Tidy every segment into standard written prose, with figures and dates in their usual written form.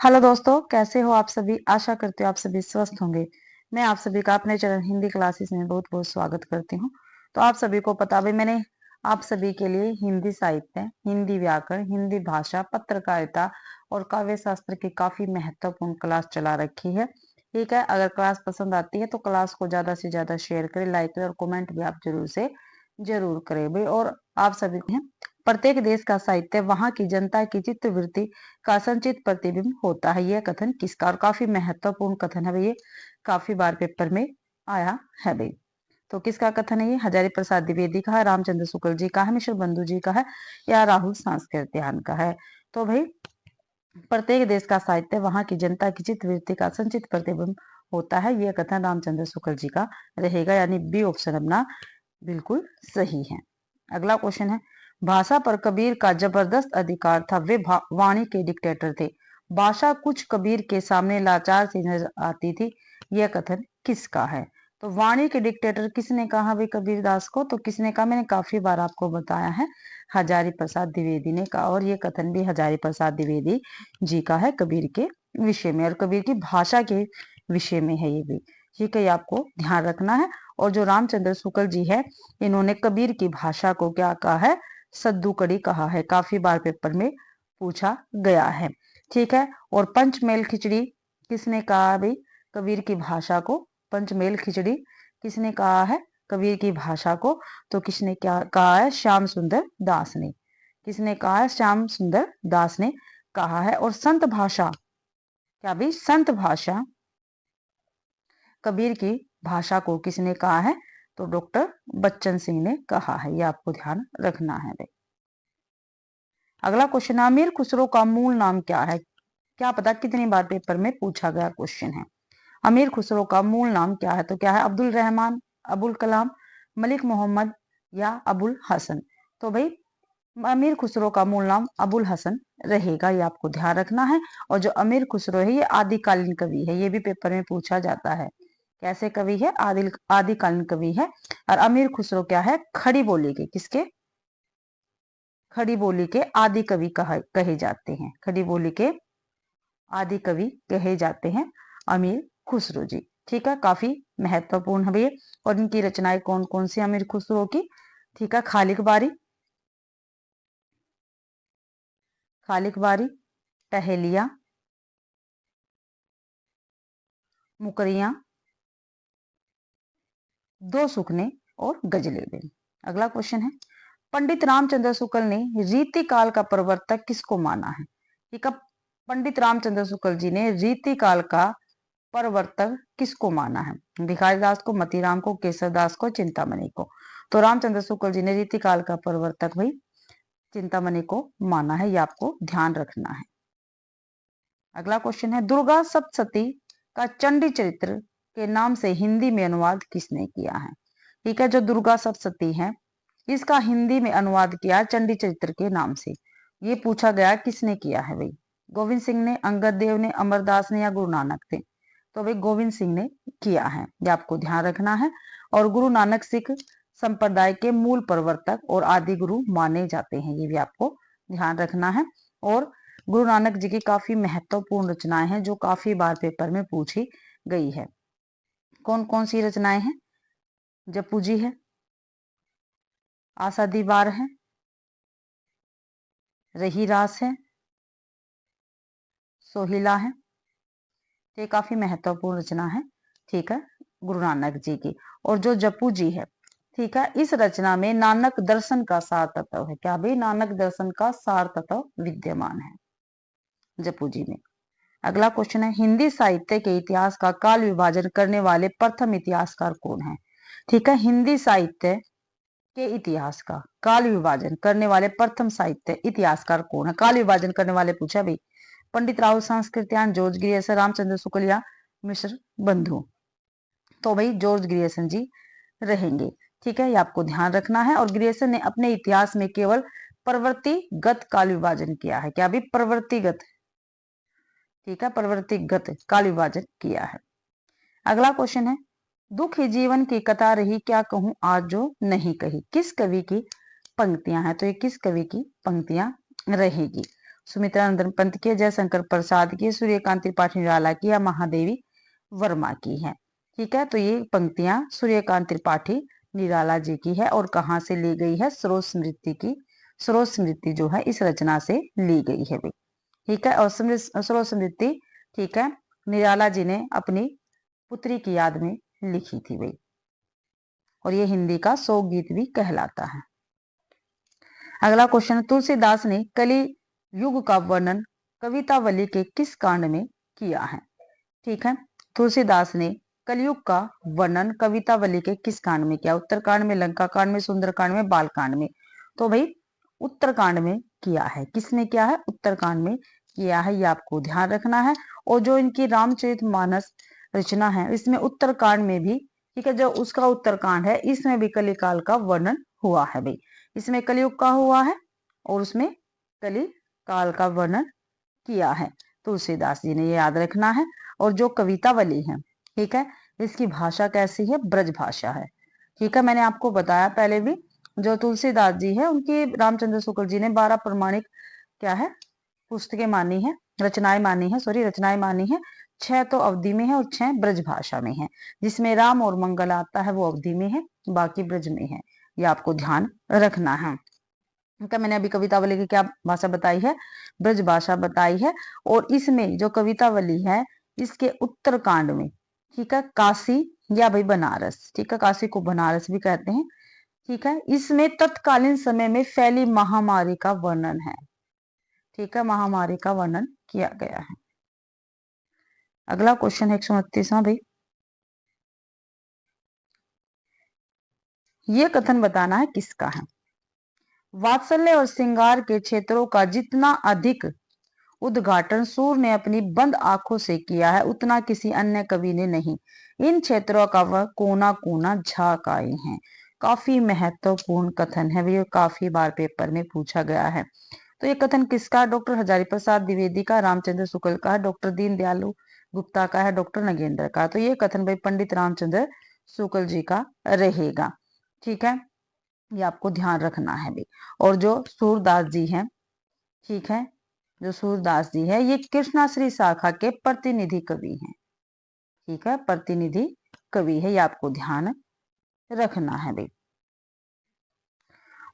Hello दोस्तों, कैसे हो आप सभी। आशा करती हूँ आप सभी स्वस्थ होंगे। मैं आप सभी का अपने चैनल हिंदी क्लासेस में बहुत बहुत स्वागत करती हूँ। तो आप सभी को पता भी मैंने आप सभी के लिए हिंदी साहित्य, हिंदी व्याकरण, हिंदी भाषा, पत्रकारिता और काव्य शास्त्र की काफी महत्वपूर्ण क्लास चला रखी है। ठीक है, अगर क्लास पसंद आती है तो क्लास को ज्यादा से ज्यादा शेयर करें, लाइक करें और कमेंट भी आप जरूर से जरूर करें भाई। और आप सभी को प्रत्येक देश का साहित्य वहां की जनता की चित्तवृत्ति का संचित प्रतिबिंब होता है। यह कथन किसका, और काफी महत्वपूर्ण कथन है भाई, ये काफी बार पेपर में आया है भाई। तो किसका कथन है ये? हजारी प्रसाद द्विवेदी का है, रामचंद्र शुक्ल जी का है, मिश्र बंधु जी का है या राहुल सांस्कृत्यायन का है? तो भाई प्रत्येक देश का साहित्य वहां की जनता की चित्तवृत्ति का संचित प्रतिबिंब होता है। यह कथन रामचंद्र शुक्ल जी का रहेगा, यानी बी ऑप्शन अपना बिल्कुल सही है। अगला क्वेश्चन है, भाषा पर कबीर का जबरदस्त अधिकार था, वे वाणी के डिक्टेटर थे। भाषा कुछ कबीर के सामने लाचार सी नजर आती थी, यह कथन किसका है? तो वाणी के डिक्टेटर किसने कहा भाई कबीर दास को? तो किसने कहा? मैंने काफी बार आपको बताया है, हजारी प्रसाद द्विवेदी ने कहा। और ये कथन भी हजारी प्रसाद द्विवेदी जी का है कबीर के विषय में, और कबीर की भाषा के विषय में है ये भी। ठीक है, ये आपको ध्यान रखना है। और जो रामचंद्र शुक्ल जी है, इन्होंने कबीर की भाषा को क्या कहा है? सद्दू कड़ी कहा है। काफी बार पेपर में पूछा गया है। ठीक है, और पंचमेल खिचड़ी किसने कहा भाई कबीर की भाषा को? पंचमेल खिचड़ी किसने कहा है कबीर की भाषा को? तो किसने क्या कहा है? श्याम सुंदर दास ने। किसने कहा है? श्याम सुंदर दास ने कहा है। और संत भाषा, क्या भाई संत भाषा कबीर की भाषा को किसने कहा है? तो डॉक्टर बच्चन सिंह ने कहा है। यह आपको ध्यान रखना है भाई। अगला क्वेश्चन, अमीर खुसरो का मूल नाम क्या है? क्या पता कितनी बार पेपर में पूछा गया क्वेश्चन है। अमीर खुसरो का मूल नाम क्या है? तो क्या है? अब्दुल रहमान, अबुल कलाम, मलिक मोहम्मद या अबुल हसन? तो भाई अमीर खुसरो का मूल नाम अबुल हसन रहेगा, ये आपको ध्यान रखना है। और जो अमीर खुसरो है ये आदिकालीन कवि है, ये भी पेपर में पूछा जाता है। कैसे कवि है? आदिकालीन कवि है। और अमीर खुसरो क्या है? खड़ी बोली के, किसके? खड़ी बोली के आदि कवि कहे जाते हैं। खड़ी बोली के आदि कवि कहे जाते हैं अमीर खुसरो जी। ठीक है, काफी महत्वपूर्ण है ये। और इनकी रचनाएं कौन कौन सी अमीर खुसरो की? ठीक है, खालिक बारी, खालिक बारी, टहलिया, मुकरियां, दो सुखने और गजलें भी। अगला क्वेश्चन है, पंडित रामचंद्र शुक्ल ने रीति काल का प्रवर्तक किसको माना है? ठीक है, पंडित रामचंद्र शुक्ल जी ने रीति काल का प्रवर्तक किसको माना है? भिखारी दास को, मतीराम को, केसर दास को, चिंतामणि को? तो रामचंद्र शुक्ल जी ने रीति काल का प्रवर्तक भाई चिंतामणि को माना है, ये आपको ध्यान रखना है। अगला क्वेश्चन है, दुर्गा सप्तशती का चंडी चरित्र के नाम से हिंदी में अनुवाद किसने किया है? ठीक है, जो दुर्गा सप्तशती है इसका हिंदी में अनुवाद किया चंडी चरित्र के नाम से। ये पूछा गया किसने किया है भाई? गोविंद सिंह ने, अंगद देव ने, अमरदास ने या गुरु नानक थे? तो भाई गोविंद सिंह ने किया है, ये आपको ध्यान रखना है। और गुरु नानक सिख संप्रदाय के मूल प्रवर्तक और आदि गुरु माने जाते हैं, ये भी आपको ध्यान रखना है। और गुरु नानक जी की काफी महत्वपूर्ण रचनाएं हैं जो काफी बार पेपर में पूछी गई है। कौन कौन सी रचनाएं हैं? जपू जी है, आशा दीवार है, रही रास है, सोहिला है। तो ये काफी महत्वपूर्ण रचना है, ठीक है, गुरु नानक जी की। और जो जपू जी है, ठीक है, इस रचना में नानक दर्शन का सार तत्व है। क्या भाई? नानक दर्शन का सार तत्व विद्यमान है जपू जी में। अगला क्वेश्चन है, हिंदी साहित्य के इतिहास का काल विभाजन करने वाले प्रथम इतिहासकार कौन है? ठीक है, हिंदी साहित्य के इतिहास का काल विभाजन करने वाले प्रथम साहित्य इतिहासकार कौन है? काल विभाजन करने वाले पूछा भाई, पंडित राहुल सांस्कृत्यायन, जॉर्ज ग्रियर्सन, रामचंद्र शुक्ल या मिश्र बंधु? तो भाई जॉर्ज ग्रियर्सन जी रहेंगे। ठीक है, ये आपको ध्यान रखना है। और ग्रियर्सन ने अपने इतिहास में केवल प्रवृत्तिगत काल विभाजन किया है। क्या भी? प्रवृत्तिगत, ठीक है, प्रवृत्तिगत काल विभाजन किया है। अगला क्वेश्चन है, दुख ही जीवन की कथा रही, क्या कहूं आज जो नहीं कही? किस कवि की पंक्तियां हैं? तो ये किस कवि की पंक्तियां रहेगी? सुमित्रानंदन पंत की है, जयशंकर प्रसाद की है, सूर्यकांत त्रिपाठी निराला की है, महादेवी वर्मा की है। ठीक है, तो ये पंक्तियां सूर्यकांत त्रिपाठी निराला जी की है और कहाँ से ली गई है? स्रोत स्मृति की, स्रोत स्मृति जो है इस रचना से ली गई है भाई। ठीक है, और स्रोत स्मृति, ठीक है, निराला जी ने अपनी पुत्री की याद में लिखी थी भाई, और ये हिंदी का शोक गीत भी कहलाता है। अगला क्वेश्चन, तुलसीदास ने कलि युग का वर्णन कवितावली के किस कांड में किया है? ठीक है, तुलसीदास ने कलयुग का वर्णन कवितावली के किस कांड में किया? उत्तरकांड में, लंका कांड में, सुंदरकांड में, बालकांड में? तो भाई उत्तरकांड में किया है। किसने किया है? उत्तरकांड में किया है, ये आपको ध्यान रखना है। और जो इनकी रामचरितमानस रचना है इसमें उत्तरकांड में भी, ठीक है, जो उसका उत्तरकांड है इसमें भी कलिकाल का वर्णन हुआ है भाई। इसमें कलयुग का हुआ है और उसमें कली काल का वर्णन किया है तुलसीदास जी ने, ये याद रखना है। और जो कवितावली है, ठीक है, इसकी भाषा कैसी है? ब्रज भाषा है। ठीक है, मैंने आपको बताया पहले भी, जो तुलसीदास जी है उनकी रामचंद्र शुक्ल जी ने 12 प्रमाणिक क्या है पुस्तकें मानी है, रचनाएं मानी है, सॉरी रचनाएं मानी है। 6 तो अवधि में है और 6 ब्रज भाषा में है। जिसमें राम और मंगल आता है वो अवधि में है, बाकी ब्रज में है, ये आपको ध्यान रखना है। क्या मैंने अभी कवितावली की क्या भाषा बताई है? ब्रज भाषा बताई है। और इसमें जो कवितावली है इसके उत्तरकांड में, ठीक है, काशी या भाई बनारस, ठीक है, काशी को बनारस भी कहते हैं, ठीक है, इसमें तत्कालीन समय में फैली महामारी का वर्णन है। ठीक है, महामारी का वर्णन किया गया है। अगला क्वेश्चन है 129वां भाई, ये कथन बताना है किसका है? वात्सल्य और श्रृंगार के क्षेत्रों का जितना अधिक उद्घाटन सूर ने अपनी बंद आंखों से किया है उतना किसी अन्य कवि ने नहीं। इन क्षेत्रों का वह कोना कोना झांक आए हैं। काफी महत्वपूर्ण कथन है, ये काफी बार पेपर में पूछा गया है। तो ये कथन किसका? डॉक्टर हजारी प्रसाद द्विवेदी का, रामचंद्र शुक्ल का, डॉक्टर दीनदयाल गुप्ता का है, डॉक्टर नगेंद्र का। तो ये कथन भाई पंडित रामचंद्र शुक्ल जी का रहेगा। ठीक है, ये आपको ध्यान रखना है भाई। और जो सूरदास जी हैं, ठीक है, जो सूरदास जी है ये कृष्णाश्री शाखा के प्रतिनिधि कवि हैं। ठीक है, प्रतिनिधि कवि है, ये आपको ध्यान रखना है भाई।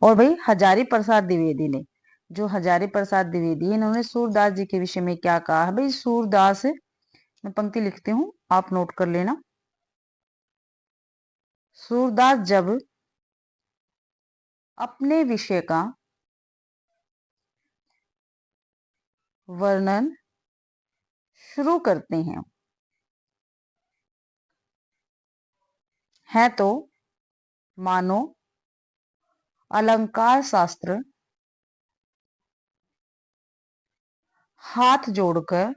और भाई हजारी प्रसाद द्विवेदी ने, जो हजारी प्रसाद द्विवेदी इन्होंने सूरदास जी के विषय में क्या कहा है भाई? सूरदास, मैं पंक्ति लिखती हूँ आप नोट कर लेना। सूरदास जब अपने विषय का वर्णन शुरू करते हैं तो मानो अलंकार शास्त्र हाथ जोड़कर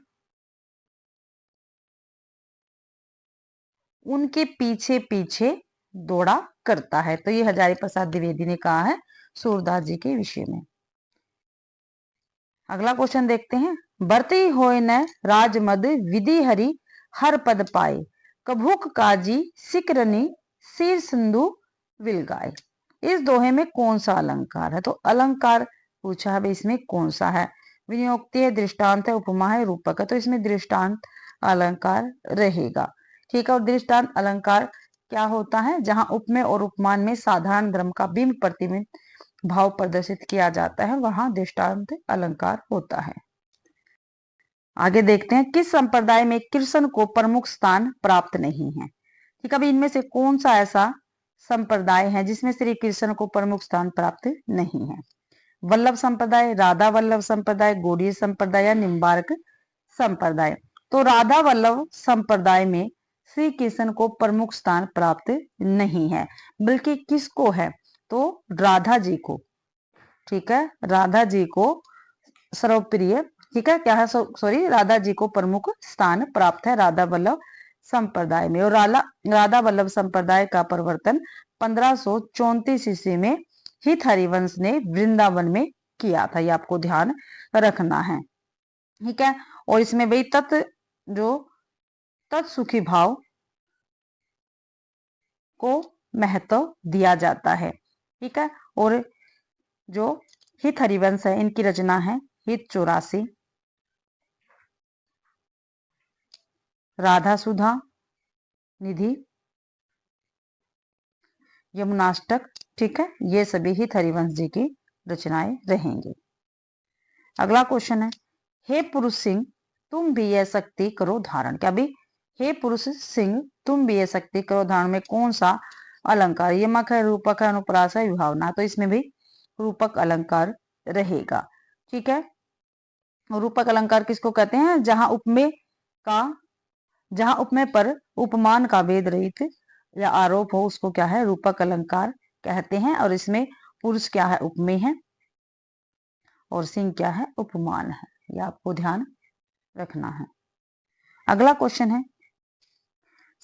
उनके पीछे पीछे दौड़ा करता है। तो ये हजारी प्रसाद द्विवेदी ने कहा है सूरदास जी के विषय में। अगला क्वेश्चन देखते हैं, बरती होय न राजमद विधि हरि हर पद पाए कभुक काजी सिकरनी सिर सिंधु विलगाए। इस दोहे में कौन सा अलंकार है? तो अलंकार पूछा है, इसमें कौन सा है? विनियोक्ति है, दृष्टांत है, उपमा है, रूपक है। तो इसमें दृष्टांत अलंकार रहेगा। ठीक है, और दृष्टांत अलंकार क्या होता है? जहां उपमेय और उपमान में साधारण धर्म का बिंब प्रतिबिंब भाव प्रदर्शित किया जाता है वहां दृष्टांत अलंकार होता है। आगे देखते हैं, किस संप्रदाय में कृष्ण को प्रमुख स्थान प्राप्त नहीं है? ठीक है, अभी इनमें से कौन सा ऐसा संप्रदाय है जिसमें श्री कृष्ण को प्रमुख स्थान प्राप्त नहीं है? वल्लभ संप्रदाय, राधा वल्लभ संप्रदाय, गौड़ीय संप्रदाय या निम्बार्क संप्रदाय? तो राधा वल्लभ संप्रदाय में श्री कृष्ण को प्रमुख स्थान प्राप्त नहीं है, बल्कि किसको है? तो राधा जी को। ठीक है, राधा जी को सर्वप्रिय, ठीक है, क्या है, सॉरी, राधा जी को प्रमुख स्थान प्राप्त है राधा वल्लभ संप्रदाय में। और राधा वल्लभ संप्रदाय का प्रवर्तन 1534 ईस्वी में हित हरिवंश ने वृंदावन में किया था, ये आपको ध्यान रखना है। ठीक है, और इसमें भाई तत्सुखी भाव को महत्व दिया जाता है। ठीक है, और जो हित हरिवंश है इनकी रचना है हित 84, राधा सुधा निधि, यमुनाष्टक। ठीक है, ये सभी हित हरिवंश जी की रचनाएं रहेंगी। अगला क्वेश्चन है, हे पुरुष सिंह तुम भी यह शक्ति करो धारण। क्या भी, हे पुरुष सिंह तुम भी यह शक्ति करो धारण में कौन सा अलंकार, यमक है, रूपक है, अनुप्रास है, विभावना, तो इसमें भी रूपक अलंकार रहेगा। ठीक है, रूपक अलंकार किसको कहते हैं, जहां उपमेय पर उपमान का वेद रहित या आरोप हो उसको क्या है, रूपक अलंकार कहते हैं। और इसमें पुरुष क्या है, उपमेय है, और सिंह क्या है, उपमान है। यह आपको ध्यान रखना है। अगला क्वेश्चन है,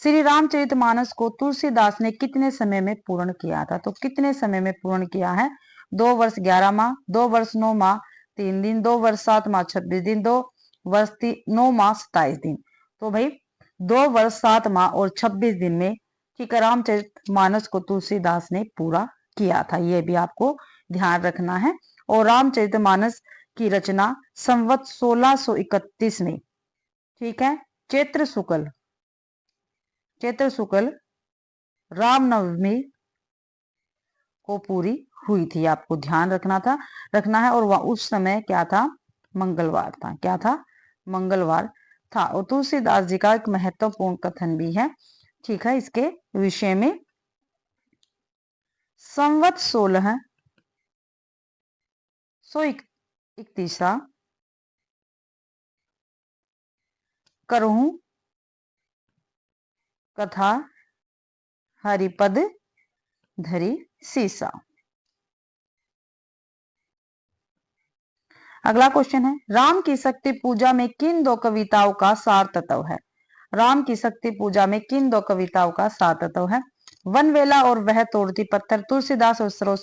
श्री रामचरितमानस को तुलसीदास ने कितने समय में पूर्ण किया था। तो कितने समय में पूर्ण किया है, 2 वर्ष 11 माह, 2 वर्ष 9 माह 3 दिन, 2 वर्ष 7 माह 26 दिन, 2 वर्ष 9 माह 27 दिन। तो भाई 2 वर्ष 7 माह और 26 दिन में ठीक है रामचरितमानस को तुलसीदास ने पूरा किया था, यह भी आपको ध्यान रखना है। और रामचरितमानस की रचना संवत 1631 में ठीक है चैत्र शुक्ल रामनवमी को पूरी हुई थी, आपको ध्यान रखना है। और वह उस समय क्या था, मंगलवार था। क्या था, मंगलवार था। और तुलसीदास जी का एक महत्वपूर्ण कथन भी है ठीक है इसके विषय में, संवत 1631 करहूं कथा हरिपद धरी सीसा। अगला क्वेश्चन है, राम की शक्ति पूजा में किन 2 कविताओं का सार तत्व है। राम की शक्ति पूजा में किन 2 कविताओं का सार तत्व है, वनवेला और वह तोड़ती पत्थर तुलसीदास और सरोज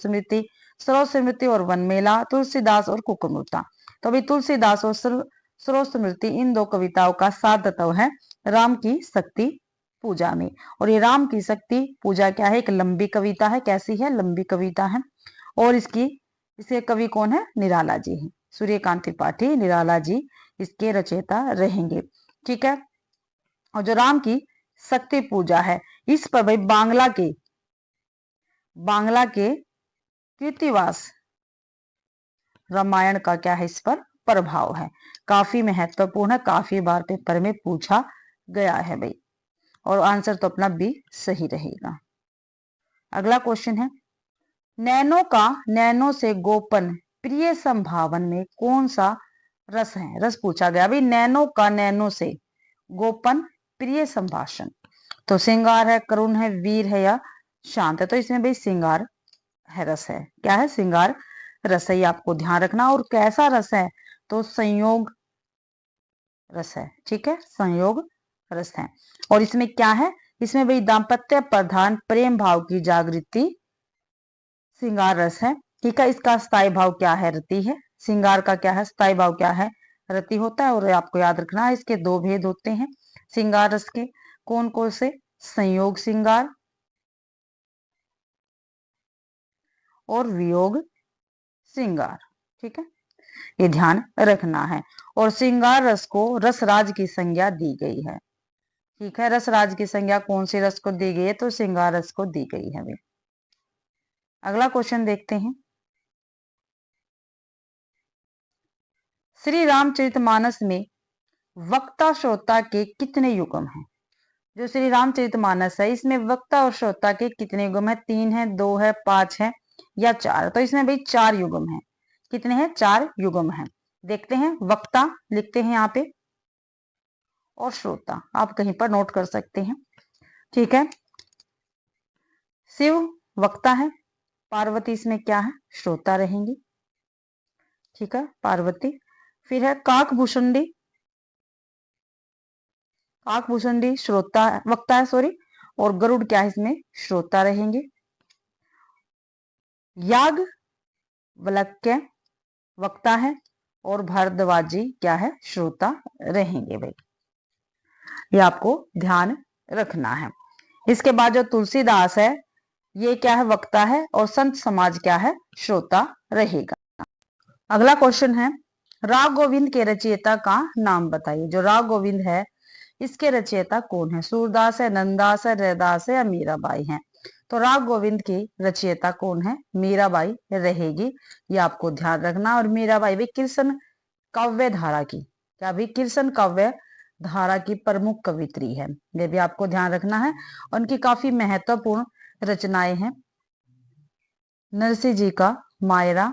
स्मृति और वनमेला तुलसीदास और कुकुरमुर्ता। तो अभी तुलसीदास और सरोज स्मृति इन 2 कविताओं का सार तत्व है राम की शक्ति पूजा में। और ये राम की शक्ति पूजा क्या है, एक लंबी कविता है। कैसी है, लंबी कविता है। और इसके कवि कौन है, निराला जी है, सूर्यकांत त्रिपाठी निराला जी इसके रचयिता रहेंगे। ठीक है, और जो राम की शक्ति पूजा है इस पर भाई बांग्ला के कृतिवास रामायण का क्या है, इस पर प्रभाव है। काफी महत्वपूर्ण है, काफी बार पेपर में पूछा गया है भाई, और आंसर तो अपना बी सही रहेगा। अगला क्वेश्चन है, नैनो से गोपन प्रिय संभावन में कौन सा रस है। रस पूछा गया भाई, नैनो से गोपन प्रिय संभाषण। तो श्रृंगार है, करुण है, वीर है या शांत है। तो इसमें भाई श्रृंगार है, रस है। क्या है, श्रृंगार रस है, आपको ध्यान रखना। और कैसा रस है, तो संयोग रस है। ठीक है, संयोग रस है। और इसमें क्या है, इसमें भाई दाम्पत्य प्रधान प्रेम भाव की जागृति श्रृंगार रस है। ठीक है, इसका स्थायी भाव क्या है, रति है। श्रृंगार का क्या है, स्थायी भाव क्या है, रति होता है। और आपको याद रखना है इसके 2 भेद होते हैं श्रृंगार रस के, कौन कौन से, संयोग श्रृंगार और वियोग श्रृंगार। ठीक है, ये ध्यान रखना है। और श्रृंगार रस को रसराज की संज्ञा दी गई है। ठीक है, रसराज की संज्ञा कौन सी रस को दी गई है, तो श्रृंगार रस को दी गई है। अगला क्वेश्चन देखते हैं, श्री रामचरितमानस में वक्ता श्रोता के कितने युगम हैं। जो श्री रामचरितमानस है इसमें वक्ता और श्रोता के कितने युगम है, 3 है, 2 है, 5 है या 4। तो इसमें भाई 4 युगम है। कितने हैं, 4 युगम है। देखते हैं, वक्ता लिखते हैं यहाँ पे और श्रोता आप कहीं पर नोट कर सकते हैं। ठीक है, शिव वक्ता है, पार्वती इसमें क्या है, श्रोता रहेंगी। ठीक है, पार्वती। फिर है काकभूषुंडी श्रोता वक्ता है, सॉरी। और गरुड़ क्या है, इसमें श्रोता रहेंगे। याग वलक्य वक्ता है और भारद्वाजी क्या है, श्रोता रहेंगे भाई, ये आपको ध्यान रखना है। इसके बाद जो तुलसीदास है ये क्या है, वक्ता है, और संत समाज क्या है, श्रोता रहेगा। अगला क्वेश्चन है, राग गोविंद के रचयिता का नाम बताइए। जो राग गोविंद है इसके रचयिता कौन है? सूरदास है, नंददास है, रैदास है या मीराबाई है? तो राग गोविंद की रचयिता कौन है? मीराबाई रहेगी, ये आपको ध्यान रखना। और मीराबाई भी कृष्ण काव्य धारा की, क्या भी कृष्ण काव्य धारा की प्रमुख कवित्री है, ये भी आपको ध्यान रखना है। उनकी काफी महत्वपूर्ण रचनाएं हैं। नरसिंह जी का मायरा,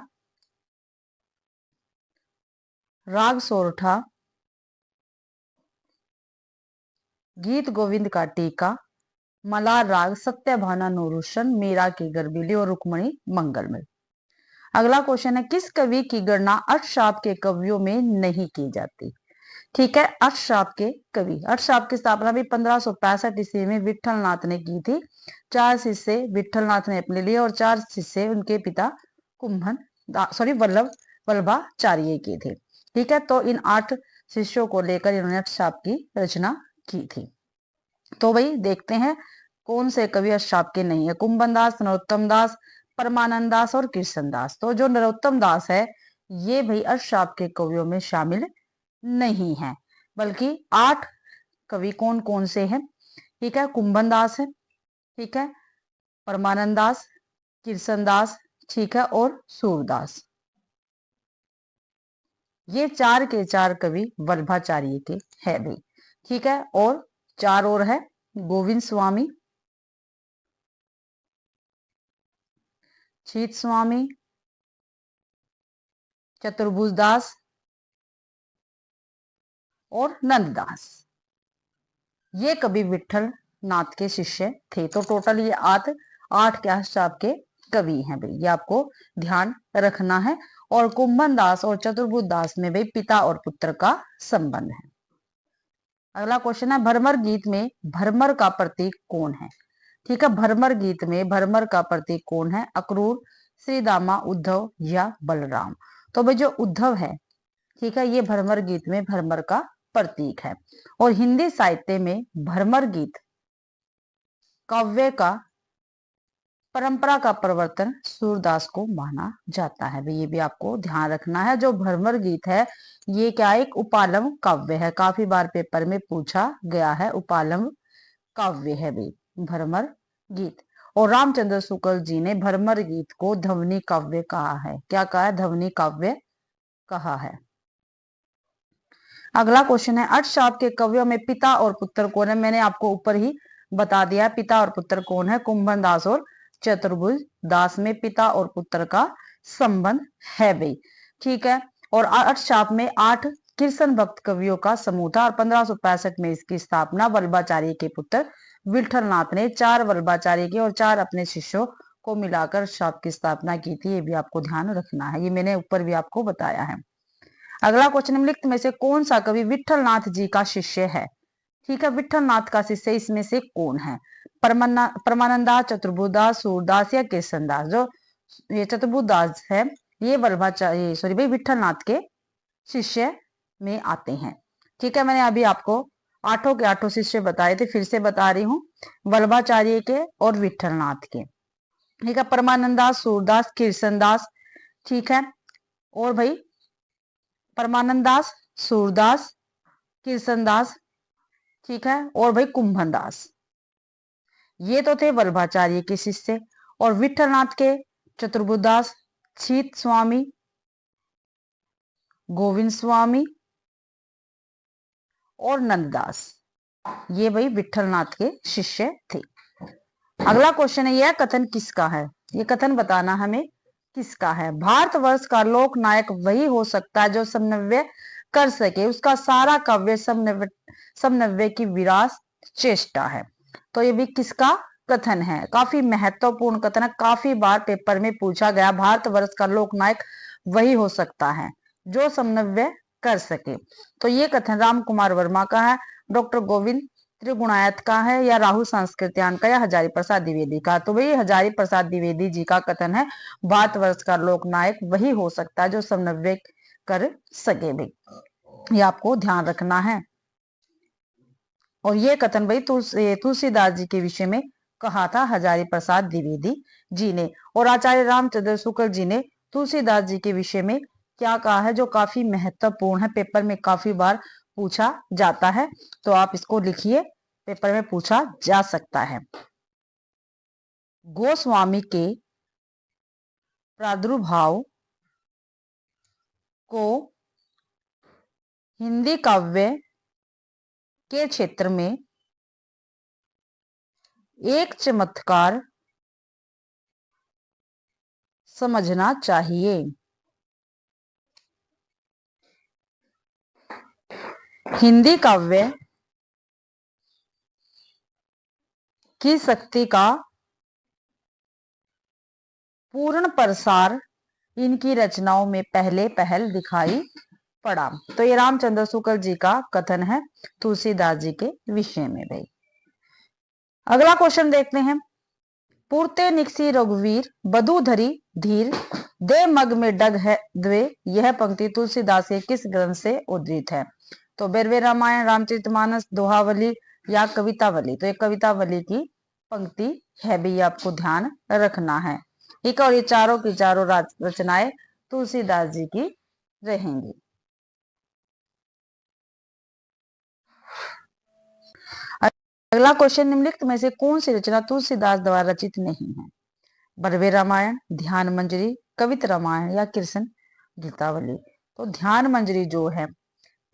राग सोरठा, गीत गोविंद का टीका, मलार राग, सत्यभाना नूरुशन, मीरा की गर्बिली और रुक्मणी मंगलमय। अगला क्वेश्चन है, किस कवि की गणना अष्टशाप के कवियों में नहीं की जाती? ठीक है, अष्टशाप के कवि। अष्टशाप की स्थापना भी 1565 ईस्वी में विठलनाथ ने की थी। 4 शिष्य विठलनाथ ने अपने लिए और 4 शिष्य उनके पिता वल्लभाचार्य के थे। ठीक है, तो इन 8 शिष्यों को लेकर इन्होंने अष्टशाप की रचना की थी। तो भाई देखते हैं कौन से कवि अष्टशाप के नहीं है। कुंभन दास, नरोत्तम दास, परमानंद दास और कृष्ण दास। तो जो नरोत्तम दास है ये भाई अष्टशाप के कवियों में शामिल नहीं है, बल्कि 8 कवि कौन कौन से हैं? ठीक है, कुंभन दास है, ठीक है, परमानंद दास, कृष्ण दास, ठीक है, और सूरदास। ये 4 के 4 कवि वल्लभाचार्य के है भाई। ठीक है, और 4 और है, गोविंद स्वामी, शीत स्वामी, चतुर्भुज दास और नंददास। ये कवि विठल नाथ के शिष्य थे। तो टोटल ये 8 के अष्टशाप के कवि हैं भाई, ये आपको ध्यान रखना है। और कुंभन दास और चतुर्भुज दास में भाई पिता और पुत्र का संबंध है। अगला क्वेश्चन है, भरमर गीत में भरमर का प्रतीक कौन है? ठीक है, भरमर गीत में भरमर का प्रतीक कौन है? अक्रूर, श्रीदामा, उद्धव या बलराम? तो भाई जो उद्धव है, ठीक है, ये भरमर गीत में भरमर का प्रतीक है। और हिंदी साहित्य में भरमर गीत काव्य का परंपरा का प्रवर्तन सूरदास को माना जाता है। ये भी आपको ध्यान रखना है। जो भरमर गीत है ये क्या, एक उपालंब काव्य है, काफी बार पेपर में पूछा गया है, उपालंब काव्य है भाई भरमर गीत। और रामचंद्र शुक्ल जी ने भरमर गीत को ध्वनि काव्य कहा है। क्या कहा है? ध्वनि काव्य कहा है। अगला क्वेश्चन है, अष्टशाप के कवियों में पिता और पुत्र कौन है? मैंने आपको ऊपर ही बता दिया पिता और पुत्र कौन है। कुंभन दास और चतुर्भुज दास में पिता और पुत्र का संबंध है भाई। ठीक है, और अष्टशाप में 8 कृष्ण भक्त कवियों का समूह था और 1565 में इसकी स्थापना वल्लभाचार्य के पुत्र विठलनाथ ने 4 वल्लभाचार्य के और 4 अपने शिष्यों को मिलाकर अष्टशाप की स्थापना की थी। ये भी आपको ध्यान रखना है, ये मैंने ऊपर भी आपको बताया है। अगला क्वेश्चन, निम्नलिखित में से कौन सा कवि विठलनाथ जी का शिष्य है? ठीक है, विठलनाथ का शिष्य इसमें से कौन है? परमानंदास, चतुर्भुजदास, सूरदास या कृष्णदास? जो ये चतुर्भुजदास है ये वल्लभाचार्य भाई विठलनाथ के शिष्य में आते हैं। ठीक है, मैंने अभी आपको 8 के 8 शिष्य बताए थे, फिर से बता रही हूँ, वल्लभाचार्य के और विठलनाथ के। ठीक है, परमानंदास, सूरदास, कृष्णदास, ठीक है, और भाई परमानंद दास, सूरदास, कृष्णदास, ठीक है, और भाई कुंभन दास। ये तो थे वल्लभाचार्य के शिष्य। और विठलनाथ के चतुर्भुजदास, शीत स्वामी, गोविंद स्वामी और नंददास, ये भाई विठलनाथ के शिष्य थे। अगला क्वेश्चन है, यह कथन किसका है? ये कथन बताना हमें किसका है। भारतवर्ष का लोक नायक वही हो सकता है जो समन्वय कर सके, उसका सारा काव्य समन्वय की विराट चेष्टा है। तो ये भी किसका कथन है? काफी महत्वपूर्ण कथन है, काफी बार पेपर में पूछा गया। भारतवर्ष का लोक नायक वही हो सकता है जो समन्वय कर सके। तो ये कथन राम कुमार वर्मा का है, डॉक्टर गोविंद त्रिगुणायत का है, या राहुल संस्कृत्यान का, या हजारी प्रसाद द्विवेदी का? तो भाई हजारी प्रसाद द्विवेदी जी का कथन है, भारतवर्ष का लोक नायक वही हो सकता है जो समन्वय कर सके भाई, ये आपको ध्यान रखना है। और ये कथन भाई तुलसीदास जी के विषय में कहा था हजारी प्रसाद द्विवेदी जी ने। और आचार्य रामचंद्र शुक्ल जी ने तुलसीदास जी के विषय में क्या कहा है जो काफी महत्वपूर्ण है, पेपर में काफी बार पूछा जाता है, तो आप इसको लिखिए, पेपर में पूछा जा सकता है। गोस्वामी के प्रादुर्भाव को हिंदी काव्य के क्षेत्र में एक चमत्कार समझना चाहिए। हिंदी काव्य की शक्ति का पूर्ण प्रसार इनकी रचनाओं में पहले पहल दिखाई पड़ा। तो ये रामचंद्र शुक्ल जी का कथन है तुलसीदास जी के विषय में भाई। अगला क्वेश्चन देखते हैं। पूर्ते निकसी रघुवीर बधुधरी धीर दे मग में डग है द्वे, यह पंक्ति तुलसीदास के किस ग्रंथ से उद्धृत है? तो बेरवे रामायण, रामचरितमानस, दोहावली या कवितावली? तो ये कवितावली की पंक्ति है भी, आपको ध्यान रखना है। ठीक है, और ये चारों की चारों रचनाएं तुलसीदास जी की रहेंगी। अगला क्वेश्चन, निम्नलिखित में से कौन सी रचना तुलसीदास द्वारा रचित नहीं है? बरवे रामायण, ध्यान मंजरी, कवित रामायण या कृष्ण गीतावली? तो ध्यान मंजरी जो है,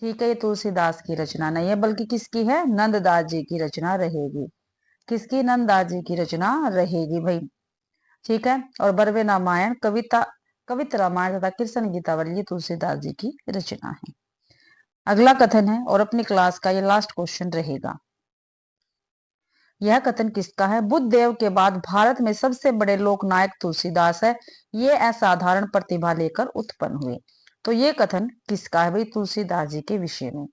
ठीक है, ये तुलसीदास की रचना नहीं है, बल्कि किसकी है? नंददास जी की रचना रहेगी। किसकी? नंददास जी की रचना रहेगी भाई। ठीक है, और बरवे रामायण, कवित रामायण तथा कृष्ण गीतावली ये तुलसीदास जी की रचना है। अगला कथन है, और अपनी क्लास का ये लास्ट क्वेश्चन रहेगा। यह कथन किसका है? बुद्ध देव के बाद भारत में सबसे बड़े लोकनायक तुलसीदास है, ये असाधारण प्रतिभा लेकर उत्पन्न हुए। तो ये कथन किसका है भाई? तुलसीदास जी के विषय में।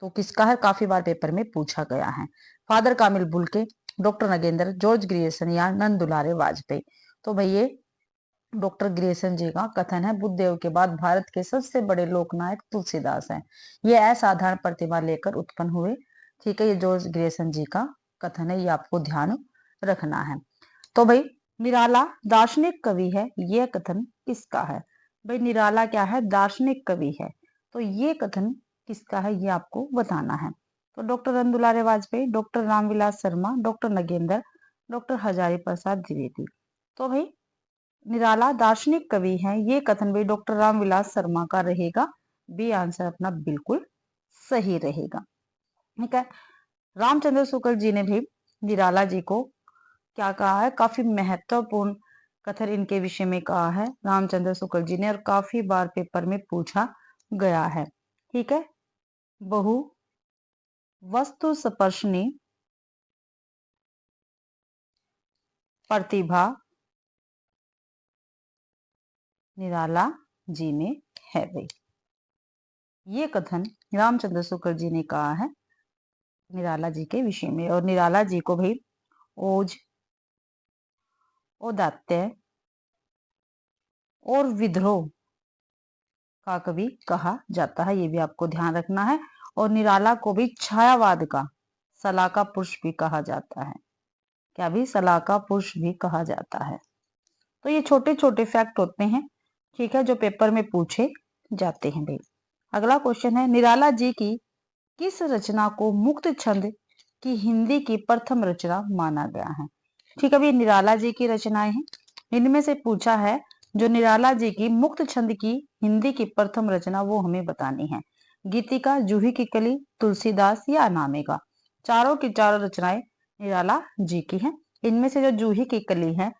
तो किसका है? काफी बार पेपर में पूछा गया है। फादर कामिल Bulcke, doctor Nagendra, George Grierson या नंद दुलारे वाजपेयी? तो भाई ये डॉक्टर ग्रियर्सन जी का कथन है, बुद्ध देव के बाद भारत के सबसे बड़े लोकनायक तुलसीदास हैं, ये असाधारण प्रतिभा लेकर उत्पन्न हुए। ठीक है, ये जॉर्ज ग्रियर्सन जी का कथन है, ये आपको ध्यान रखना है। तो भाई निराला दार्शनिक कवि है, ये कथन किसका है? भाई निराला क्या है? दार्शनिक कवि है। तो ये कथन किसका है, ये आपको बताना है। तो doctor Nand Dulare Vajpeyi, doctor Ramvilas Sharma, doctor Nagendra, doctor Hazari Prasad Dwivedi? तो भाई निराला दार्शनिक कवि है, ये कथन भी डॉक्टर रामविलास शर्मा का रहेगा। बी आंसर अपना बिल्कुल सही रहेगा। ठीक है, रामचंद्र शुक्ल जी ने भी निराला जी को क्या कहा है? काफी महत्वपूर्ण कथन इनके विषय में कहा है रामचंद्र शुक्ल जी ने, और काफी बार पेपर में पूछा गया है। ठीक है, बहु वस्तु स्पर्शनी प्रतिभा निराला जी में है भाई। ये कथन रामचंद्र शुक्ल जी ने कहा है निराला जी के विषय में, और निराला जी को भाई ओज, औदात्य और विद्रोह का कवि कहा जाता है, ये भी आपको ध्यान रखना है। और निराला को भी छायावाद का सलाहका पुरुष भी कहा जाता है। क्या भी? सलाहका पुरुष भी कहा जाता है। तो ये छोटे छोटे फैक्ट होते हैं, ठीक है, जो पेपर में पूछे जाते हैं भाई। अगला क्वेश्चन है, निराला जी की किस रचना को मुक्त छंद की हिंदी की प्रथम रचना माना गया है? ठीक है, अभी निराला जी की रचनाएं हैं, इनमें से पूछा है जो निराला जी की मुक्त छंद की हिंदी की प्रथम रचना, वो हमें बतानी है। गीतिका, जूही की कली, तुलसीदास या अनामिका? चारों की चारों रचनाएं निराला जी की हैं। इनमें से जो जूही की कली है,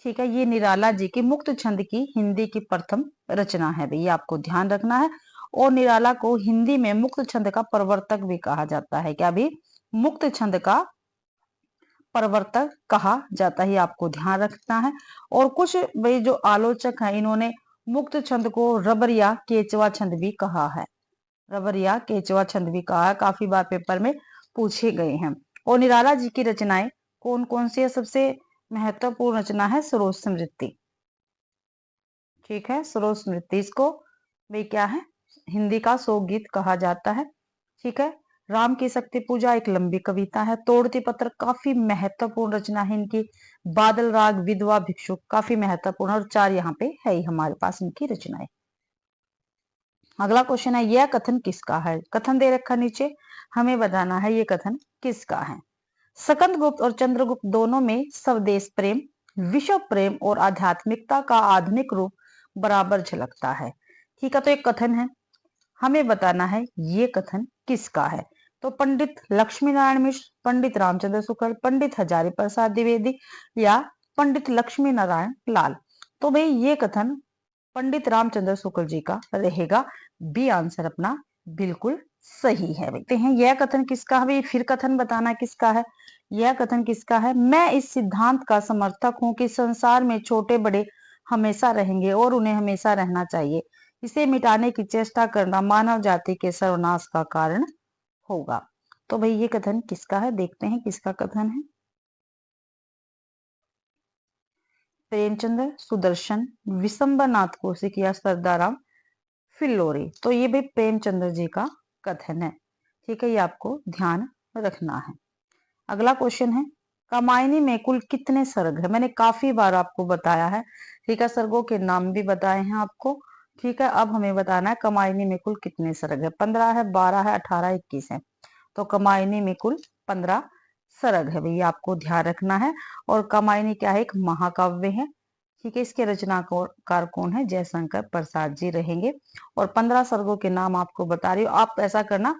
ठीक है, ये निराला जी की मुक्त छंद की हिंदी की प्रथम रचना है भाई, ये आपको ध्यान रखना है। और निराला को हिंदी में मुक्त छंद का प्रवर्तक भी कहा जाता है। क्या भी? मुक्त छंद का प्रवर्तक कहा जाता है, आपको ध्यान रखना है। और कुछ भाई जो आलोचक हैं, इन्होंने मुक्त छंद को रबर या केचवा छंद भी कहा है। रबर या केचवा छंद भी कहा है, काफी बार पेपर में पूछे गए हैं। और निराला जी की रचनाएं कौन कौन सी है? सबसे महत्वपूर्ण रचना है सरोज स्मृति। ठीक है, सरोज स्मृति, इसको भाई क्या है? हिंदी का शोक गीत कहा जाता है। ठीक है, राम की शक्ति पूजा एक लंबी कविता है। तोड़ती पत्र काफी महत्वपूर्ण रचना है इनकी। बादल राग, विधवा भिक्षुक काफी महत्वपूर्ण, और चार यहाँ पे है ही हमारे पास इनकी रचनाएं। अगला क्वेश्चन है, यह कथन किसका है? कथन दे रखा नीचे, हमें बताना है ये कथन किसका है। स्कंदगुप्त और चंद्रगुप्त दोनों में स्वदेश प्रेम, विश्व प्रेम और आध्यात्मिकता का आधुनिक रूप बराबर झलकता है। ठीक है, तो एक कथन है, हमें बताना है ये कथन किसका है। तो पंडित लक्ष्मी नारायण मिश्र, पंडित रामचंद्र शुक्ल, पंडित हजारी प्रसाद द्विवेदी या पंडित लक्ष्मी नारायण लाल। तो भाई ये कथन पंडित रामचंद्र शुक्ल जी का रहेगा। बी आंसर अपना बिल्कुल सही है। देखते हैं यह कथन किसका है। फिर कथन बताना किसका है। यह कथन किसका है, मैं इस सिद्धांत का समर्थक हूं कि संसार में छोटे बड़े हमेशा रहेंगे और उन्हें हमेशा रहना चाहिए। इसे मिटाने की चेष्टा करना मानव जाति के सर्वनाश का कारण होगा। तो भाई ये कथन किसका है, देखते हैं किसका कथन है। प्रेमचंद्र, सुदर्शन, विशंबरनाथ कौशिक या सरदाराम फिल्लोरे। तो ये भी प्रेमचंद्र जी का कथन है। ठीक है, ये आपको ध्यान रखना है। अगला क्वेश्चन है, कामायनी में कुल कितने सर्ग है? मैंने काफी बार आपको बताया है। ठीक है, सर्गों के नाम भी बताए हैं आपको। ठीक है, अब हमें बताना है कामायनी में कुल कितने सर्ग है। 15 है, 12 है, 18, 21 है। तो कामायनी में कुल 15 सर्ग है भैया, आपको ध्यान रखना है। और कामायनी क्या है, एक महाकाव्य है। ठीक है, इसके रचनाकार कौन है? जयशंकर प्रसाद जी रहेंगे। और 15 सर्गों के नाम आपको बता रही हूँ। आप ऐसा करना,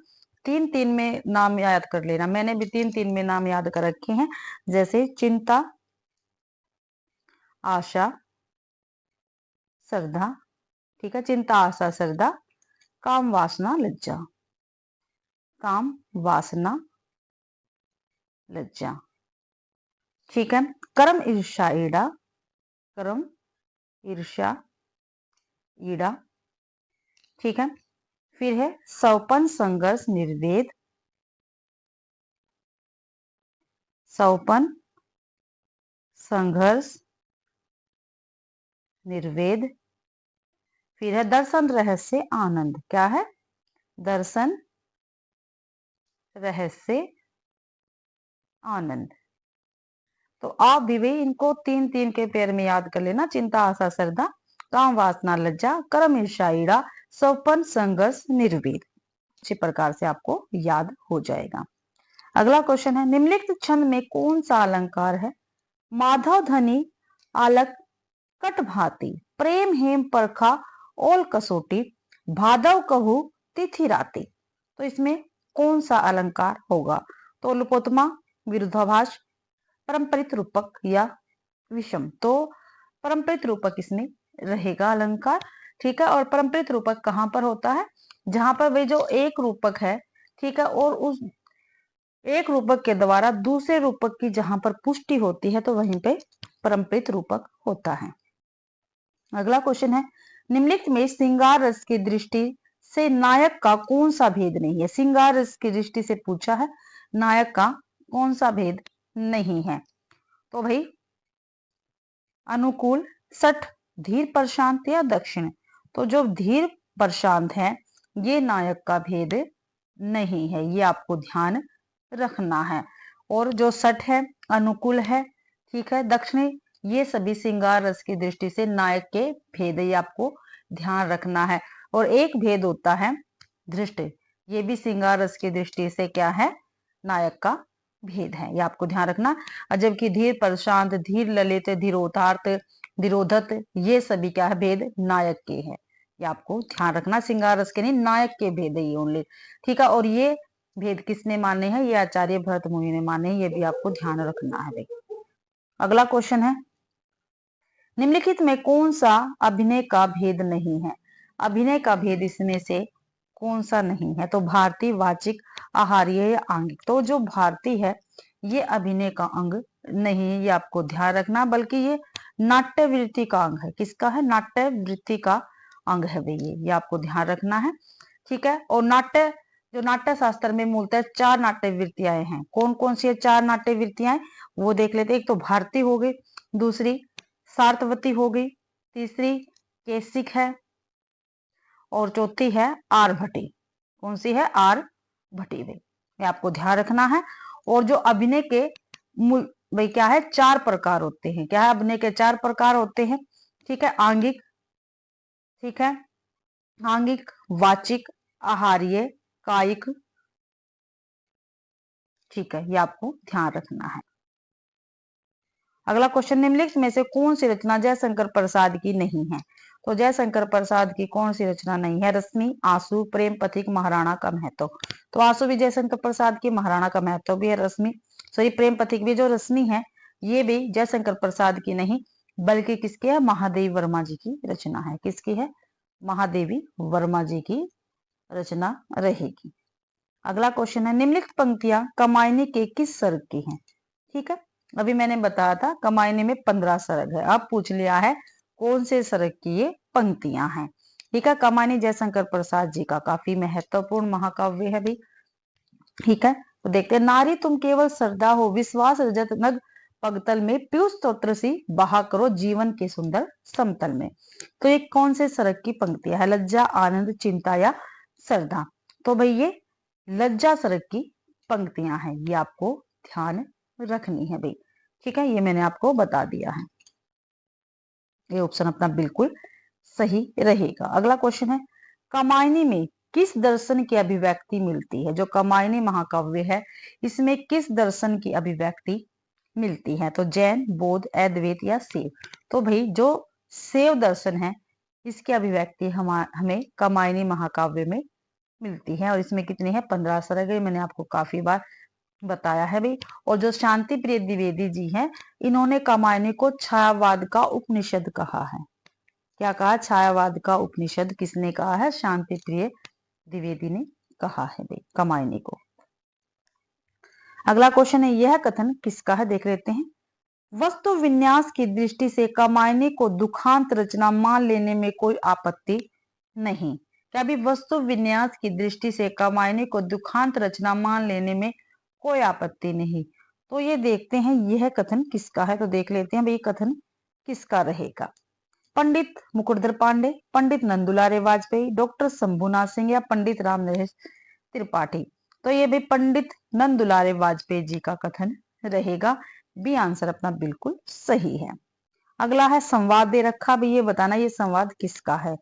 3-3 में नाम याद कर लेना। मैंने भी 3-3 में नाम याद कर रखे हैं, जैसे चिंता, आशा, श्रद्धा। ठीक है, चिंता, आशा, श्रद्धा, काम, वासना, लज्जा। काम, वासना, लज्जा। ठीक है, कर्म, ईर्ष्या, ईड़ा। कर्म, ईर्ष्या, ईड़ा। ठीक है, फिर है सौपन, संघर्ष, निर्वेद। सौपन, संघर्ष, निर्वेद। फिर है दर्शन, रहस्य, आनंद। क्या है? दर्शन, रहस्य, आनंद। तो आप भी भाई इनको 3-3 के पेयर में याद कर लेना। चिंता, आशा, श्रद्धा, काम, वासना, लज्जा, कर्म, ईर्ष्या, ईड़ा, सौपन, संघर्ष, निर्वेद। इसी प्रकार से आपको याद हो जाएगा। अगला क्वेश्चन है, निम्नलिखित छंद में कौन सा अलंकार है? माधव धनी आलक कट भांति, प्रेम हेम परखा ओल कसोटी, भादव कहू तिथि राति। तो इसमें कौन सा अलंकार होगा? तो लुपोत्मा, विरुद्धाभास, परंपरित रूपक या विषम। तो परंपरित रूपक इसमें रहेगा अलंकार। ठीक है, और परंपरित रूपक कहां पर होता है? जहां पर वे जो एक रूपक है, ठीक है, और उस एक रूपक के द्वारा दूसरे रूपक की जहां पर पुष्टि होती है, तो वहीं पे परंपरित रूपक होता है। अगला क्वेश्चन है, निम्नलिखित में श्रृंगार रस की दृष्टि से नायक का कौन सा भेद नहीं है? श्रृंगार रस की दृष्टि से पूछा है, नायक का कौन सा भेद नहीं है? तो भाई अनुकूल, सठ, धीर, प्रशांत या दक्षिण। तो जो धीर प्रशांत है, ये नायक का भेद नहीं है, ये आपको ध्यान रखना है। और जो सठ है, अनुकूल है, ठीक है, दक्षिणी, ये सभी श्रृंगार रस की दृष्टि से नायक के भेद, ये आपको ध्यान रखना है। और एक भेद होता है धृष्ट, ये भी श्रृंगार रस की दृष्टि से क्या है? नायक का भेद है, ये आपको ध्यान रखना। जबकि धीर प्रशांत, धीर ललित, धीरोधार्थ, धीरोधत, ये सभी क्या है? भेद नायक के हैं, ये आपको ध्यान रखना। श्रृंगार रस के नहीं, नायक के भेद है ये ओनली। ठीक है, और ये भेद किसने माने हैं? ये आचार्य भरत मुनि ने माने हैं, ये भी आपको ध्यान रखना है भाई। अगला क्वेश्चन है, निम्नलिखित में कौन सा अभिनय का भेद नहीं है? अभिनय का भेद इसमें से कौन सा नहीं है? तो भारतीय, वाचिक, आहार्य या आंगिक। तो जो भारतीय है, ये अभिनय का अंग नहीं है, ये आपको ध्यान रखना, बल्कि ये नाट्य वृत्ति का अंग है। किसका है? नाट्य वृत्ति का अंग है भाई, ये आपको ध्यान रखना है। ठीक है, और नाट्य, जो नाट्य शास्त्र में मूलतः 4 नाट्य वृत्तियां हैं। कौन कौन सी है 4 नाट्य वृत्तियां? वो देख लेते। एक तो भारती हो गई, दूसरी सार्थवती हो गई, तीसरी केसिक है, और चौथी है आरभटी। कौन सी है? आरभटी भाई, ये आपको ध्यान रखना है। और जो अभिनय के मूल भाई क्या है? 4 प्रकार होते हैं। क्या है? अभिनय के 4 प्रकार होते हैं। ठीक है, आंगिक, ठीक है, आंगिक, वाचिक, आहार्य, कायिक। ठीक है, ये आपको ध्यान रखना है। अगला क्वेश्चन, निम्नलिखित में से कौन सी रचना जयशंकर प्रसाद की नहीं है? तो जयशंकर प्रसाद की कौन सी रचना नहीं है? रश्मि, आंसू, प्रेम पथिक, महाराणा का महत्व। तो आंसू भी जयशंकर प्रसाद की, महाराणा का महत्व भी है, रश्मि सॉरी प्रेम पथिक भी जो रश्मि है ये भी जयशंकर प्रसाद की नहीं बल्कि किसकी है? महादेवी वर्मा जी की रचना है। किसकी है? महादेवी वर्मा जी की रचना रहेगी। अगला क्वेश्चन है, निम्नलिखित पंक्तियां कमायनी के किस सर्ग की हैं? ठीक है, अभी मैंने बताया था कमायनी में 15 सर्ग है। अब पूछ लिया है कौन से सर्ग की ये पंक्तियां हैं। ठीक है, कमायनी जयशंकर प्रसाद जी का काफी महत्वपूर्ण महाकाव्य है भी। ठीक है, तो देखते हैं, नारी तुम केवल श्रद्धा हो, विश्वास रजत नग पगतल में, पीयूष स्तोत्र सी बहा करो जीवन के सुंदर समतल में। तो ये कौन से सर्ग की पंक्तियां है? लज्जा, आनंद, चिंता या श्रद्धा? तो भाई ये लज्जा सर्ग की पंक्तियां हैं, ये आपको ध्यान रखनी है भाई। ठीक है, ये मैंने आपको बता दिया है, ये ऑप्शन अपना बिल्कुल सही रहेगा। अगला क्वेश्चन है, कामायनी में किस दर्शन की अभिव्यक्ति मिलती है? जो कामायनी महाकाव्य है इसमें किस दर्शन की अभिव्यक्ति मिलती है? तो जैन, बौद्ध, अद्वैत या शैव? तो भाई जो शैव दर्शन है इसकी अभिव्यक्ति हमें कामायनी महाकाव्य में मिलती है और इसमें कितनी है? 15 सर्ग है, मैंने आपको काफी बार बताया है भाई। और जो शांति प्रिय द्विवेदी जी हैं इन्होंने कामायनी को छायावाद का उपनिषद कहा है। क्या कहा? छायावाद का उपनिषद किसने कहा है? शांति प्रिय द्विवेदी ने कहा है भाई कामायनी को। अगला क्वेश्चन है, यह कथन किसका है? देख लेते हैं। वस्तु विन्यास की दृष्टि से कामायनी को दुखांत रचना मान लेने में कोई आपत्ति नहीं। क्या भी वस्तु विन्यास की दृष्टि से कामायनी को दुखांत रचना मान लेने में कोई आपत्ति नहीं। तो ये देखते हैं यह कथन किसका है। तो देख लेते हैं भाई कथन किसका रहेगा। पंडित मुकुटधर पांडे, पंडित नंदुलारे वाजपेयी, डॉक्टर शंभुनाथ सिंह या पंडित राम नरेश त्रिपाठी? तो ये भी पंडित नंदुलारे वाजपेयी जी का कथन रहेगा। बी आंसर अपना बिल्कुल सही है। अगला है संवाद दे रखा भी, ये बताना ये संवाद किसका है।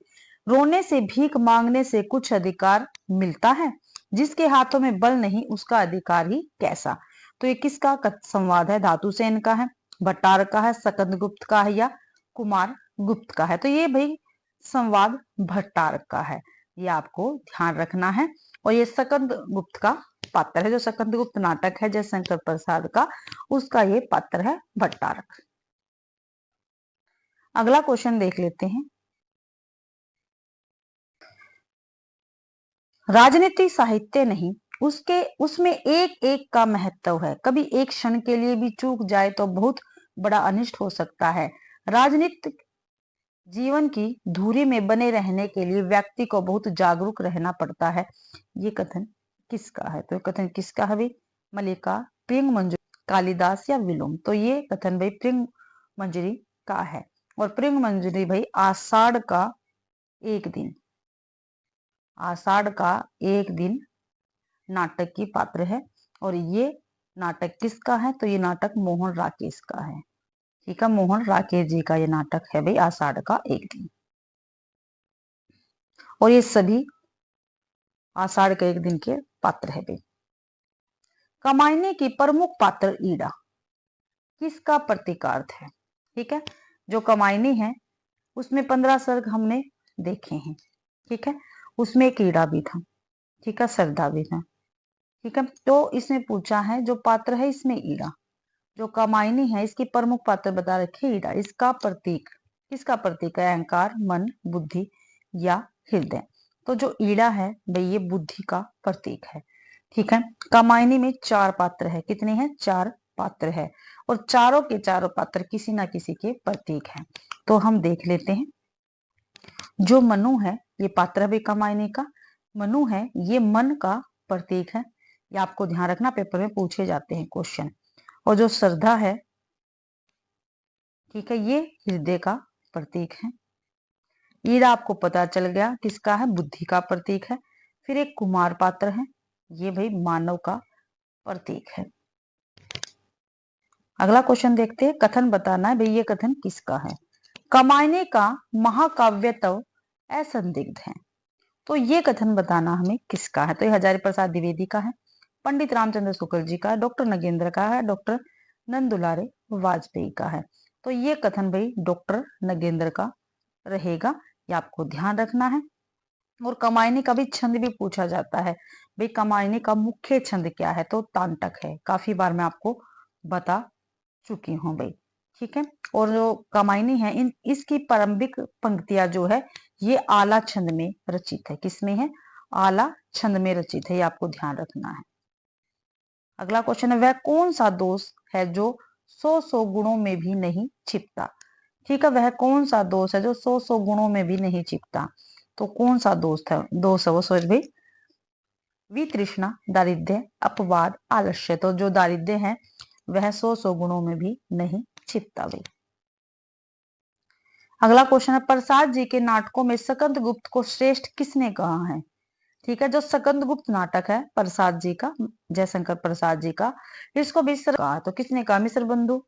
रोने से भीख मांगने से कुछ अधिकार मिलता है, जिसके हाथों में बल नहीं उसका अधिकार ही कैसा? तो ये किसका संवाद है? धातु सेन का है, भट्टार का है, सकंद गुप्त का है या कुमार गुप्त का है? तो ये भाई संवाद भट्टार का है, ये आपको ध्यान रखना है। और ये सकंद गुप्त का पात्र है, जो सकंद गुप्त नाटक है जयशंकर प्रसाद का उसका ये पात्र है भट्टारक। अगला क्वेश्चन देख लेते हैं। राजनीति साहित्य नहीं, उसमें एक एक का महत्व है। कभी एक क्षण के लिए भी चूक जाए तो बहुत बड़ा अनिष्ट हो सकता है। राजनीतिक जीवन की धुरी में बने रहने के लिए व्यक्ति को बहुत जागरूक रहना पड़ता है। ये कथन किसका है? तो कथन किसका है भाई? मल्लिका, प्रिंग मंजरी, कालिदास या विलोम? तो ये कथन भाई प्रिंग मंजरी का है। और प्रिंग मंजरी भाई आषाढ़ का एक दिन, आषाढ़ का एक दिन नाटक की पात्र है। और ये नाटक किसका है? तो ये नाटक मोहन राकेश का है। ठीक है, मोहन राकेश जी का ये नाटक है भाई आषाढ़ का एक दिन। और ये सभी आषाढ़ के एक दिन के पात्र है भाई। कामायनी की प्रमुख पात्र ईड़ा किसका प्रतीकार्थ है? ठीक है, जो कामायनी है उसमें 15 सर्ग हमने देखे हैं। ठीक है, उसमें एक ईड़ा भी था, ठीक है, सरदा भी था। ठीक है, तो इसमें पूछा है जो पात्र है इसमें ईड़ा, जो कामायनी है इसकी प्रमुख पात्र बता रखे ईड़ा, इसका प्रतीक किसका प्रतीक है? अहंकार, मन, बुद्धि या हृदय? तो जो ईड़ा है भाई ये बुद्धि का प्रतीक है। ठीक है, कामायनी में 4 पात्र है। कितने हैं? 4 पात्र है और चारों के चारों पात्र किसी ना किसी के प्रतीक हैं। तो हम देख लेते हैं। जो मनु है ये पात्र भी कामायनी का, मनु है ये मन का प्रतीक है, ये आपको ध्यान रखना, पेपर में पूछे जाते हैं क्वेश्चन। और जो श्रद्धा है, ठीक है, ये हृदय का प्रतीक है। ईड़ा आपको पता चल गया किसका है? बुद्धि का प्रतीक है। फिर एक कुमार पात्र है, ये भाई मानव का प्रतीक है। अगला क्वेश्चन देखते हैं। कथन बताना है भाई ये कथन किसका है। कामायनी का महाकाव्यत्व असंदिग्ध है। तो ये कथन बताना हमें किसका है, तो ये हजारी प्रसाद द्विवेदी का है, पंडित रामचंद्र शुक्ल जी का है, डॉक्टर नगेंद्र का है, डॉक्टर नंदुलारे वाजपेयी का है। तो ये कथन भाई डॉक्टर नगेंद्र का रहेगा, ये आपको ध्यान रखना है। और कमायनी का भी छंद भी पूछा जाता है, भाई कमायनी का मुख्य छंद क्या है, तो तांटक है, काफी बार मैं आपको बता चुकी हूँ भाई, ठीक है। और जो कमायनी है इसकी प्रारंभिक पंक्तियां जो है ये आला छंद में रचित है, किसमें है, आला छंद में रचित है, ये आपको ध्यान रखना है। अगला क्वेश्चन है, वह कौन सा दोष है जो 100 गुणों में भी नहीं छिपता, ठीक है, वह कौन सा दोष है जो 100 गुणों में भी नहीं छिपता, तो कौन सा दोष है वो सोच भाई, वितृष्णा, दारिद्र्य, अपवाद, आलस्य, तो जो दारिद्र्य है वह 100 गुणों में भी नहीं छिपता भाई। अगला क्वेश्चन है, प्रसाद जी के नाटकों में सकंद गुप्त को श्रेष्ठ किसने कहा है, ठीक है, जो सकंद गुप्त नाटक है प्रसाद जी का, जयशंकर प्रसाद जी का, इसको मिश्र कहा, तो किसने कहा, मिश्र बंधु,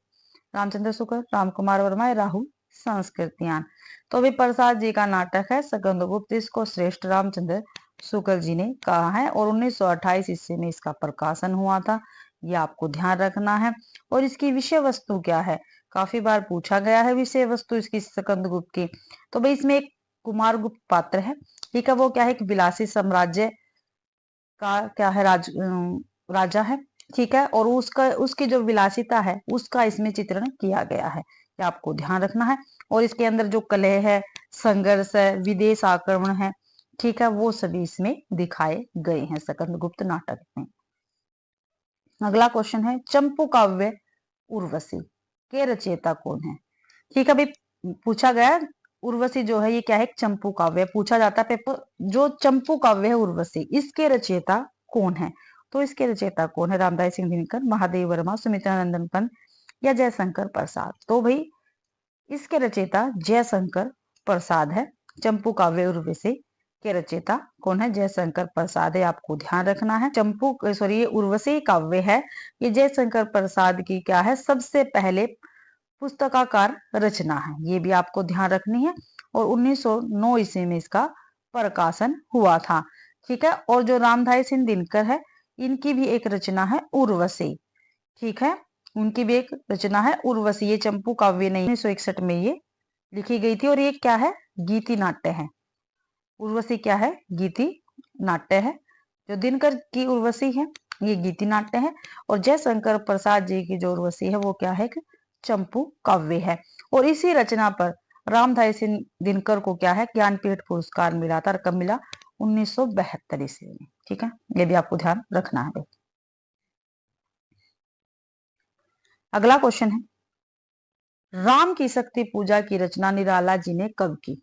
रामचंद्र शुक्ल, राम कुमार वर्मा, राहुल संस्कृतियान। तो भी प्रसाद जी का नाटक है सकंद गुप्त, इसको श्रेष्ठ रामचंद्र शुक्ल जी ने कहा है, और 1928 ईस्वी में इसका प्रकाशन हुआ था, ये आपको ध्यान रखना है। और इसकी विषय वस्तु क्या है, काफी बार पूछा गया है विषय वस्तु इसकी सकंद गुप्त की, तो भाई इसमें एक कुमार गुप्त पात्र है, ठीक है, वो क्या है, एक विलासी साम्राज्य का क्या है, राजा है, ठीक है, और उसका उसकी जो विलासिता है उसका इसमें चित्रण किया गया है, ये आपको ध्यान रखना है। और इसके अंदर जो कलह है, संघर्ष है, विदेश आक्रमण है, ठीक है, वो सभी इसमें दिखाए गए हैं सकंद गुप्त नाटक में। अगला क्वेश्चन है, चंपू काव्य उर्वशी के रचयिता कौन है, ठीक है भाई, पूछा गया उर्वशी जो है ये क्या है, चंपू काव्य पूछा जाता है पेपर, जो चंपू काव्य है उर्वशी, इसके रचयिता कौन है, तो इसके रचयिता कौन है, रामदास सिंह दिनकर, महादेव वर्मा, सुमित्रा नंदन पंत या जयशंकर प्रसाद, तो भाई इसके रचयिता जयशंकर प्रसाद है, चंपू काव्य उर्वशी के रचयिता कौन है, जयशंकर प्रसाद है, आपको ध्यान रखना है। ये उर्वशी काव्य है, ये जयशंकर प्रसाद की क्या है, सबसे पहले पुस्तकाकार रचना है, ये भी आपको ध्यान रखनी है, और 1909 ईस्वी में इसका प्रकाशन हुआ था, ठीक है। और जो रामधारी सिंह दिनकर है इनकी भी एक रचना है उर्वशी, ठीक है, उनकी भी एक रचना है उर्वशी, ये चंपू काव्य नहीं, 1961 में ये लिखी गई थी, और ये क्या है, गीति नाट्य है, उर्वशी क्या है, गीति नाट्य है, जो दिनकर की उर्वशी है ये गीति नाट्य है, और जयशंकर प्रसाद जी की जो उर्वशी है वो क्या है, चंपू काव्य है। और इसी रचना पर रामधारी सिंह दिनकर को क्या है, ज्ञानपीठ पुरस्कार मिला था, कब मिला, 1972 ईस्वी में, ठीक है, ये भी आपको ध्यान रखना है। अगला क्वेश्चन है, राम की शक्ति पूजा की रचना निराला जी ने कब की,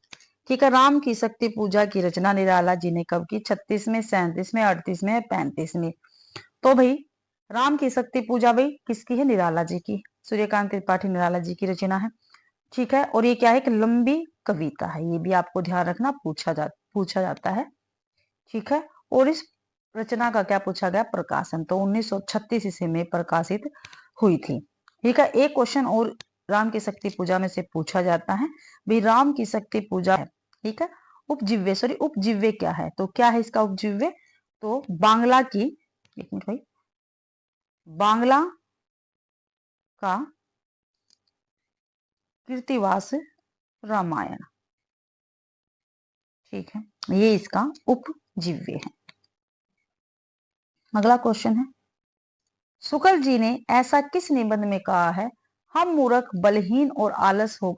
ठीक है, राम की शक्ति पूजा की रचना निराला जी ने कब की, 36 में, 37 में, 38 में, 35 में, तो भाई राम की शक्ति पूजा भाई किसकी है, निराला जी की, सूर्यकांत त्रिपाठी निराला जी की रचना है, ठीक है। और ये क्या है, एक लंबी कविता है, ये भी आपको ध्यान रखना, पूछा जाता है, ठीक है। और इस रचना का क्या पूछा गया, प्रकाशन, तो 1936 ईस्वी में प्रकाशित हुई थी, ठीक है। एक क्वेश्चन और राम की शक्ति पूजा में से पूछा जाता है, भाई राम की शक्ति पूजा है, ठीक है, उपजीव्य क्या है, तो क्या है इसका उपजीव्य, तो बांग्ला की, एक मिनट भाई, बांग्ला का कीर्तिवास रामायण, ठीक है, ये इसका उपजीव्य है। अगला क्वेश्चन है, शुक्ल जी ने ऐसा किस निबंध में कहा है, हम मूर्ख, बलहीन और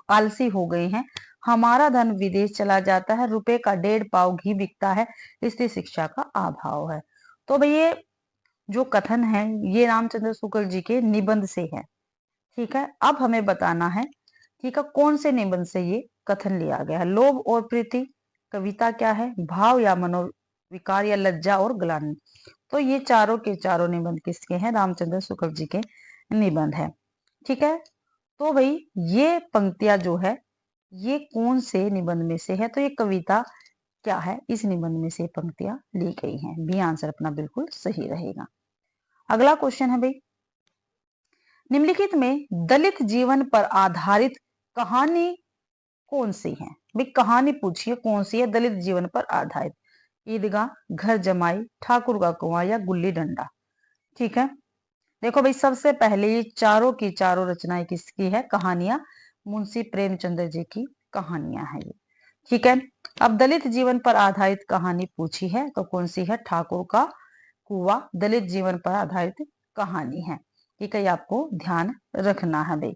आलसी हो गए हैं, हमारा धन विदेश चला जाता है, रुपए का 1.5 पाव घी बिकता है, इसलिए शिक्षा का अभाव है। तो भाई ये जो कथन है ये रामचंद्र शुक्ल जी के निबंध से है, ठीक है। अब हमें बताना है, ठीक है, कौन से निबंध से ये कथन लिया गया है, लोभ और प्रीति, कविता क्या है, भाव या मनोविकार, या लज्जा और ग्लानि, तो ये चारों के चारों निबंध किसके हैं, रामचंद्र शुक्ल जी के निबंध है, ठीक है। तो भाई ये पंक्तियां जो है ये कौन से निबंध में से है, तो ये कविता क्या है, इस निबंध में से पंक्तियां ली गई हैं, बी आंसर अपना बिल्कुल सही रहेगा। अगला क्वेश्चन है भाई, निम्नलिखित में दलित जीवन पर आधारित कहानी कौन सी है, भाई कहानी पूछिए कौन सी है दलित जीवन पर आधारित, ईदगाह, घर जमाई, ठाकुर का कुआं या गुल्ली डंडा। ठीक है, देखो भाई सबसे पहले ये चारों की चारों रचनाएं किसकी है? कहानियां मुंशी प्रेमचंद्र जी की कहानियां हैं ये। ठीक है, अब दलित जीवन पर आधारित कहानी पूछी है तो कौन सी है? ठाकुर का कुआं दलित जीवन पर आधारित कहानी है। ठीक है, ये आपको ध्यान रखना है भाई।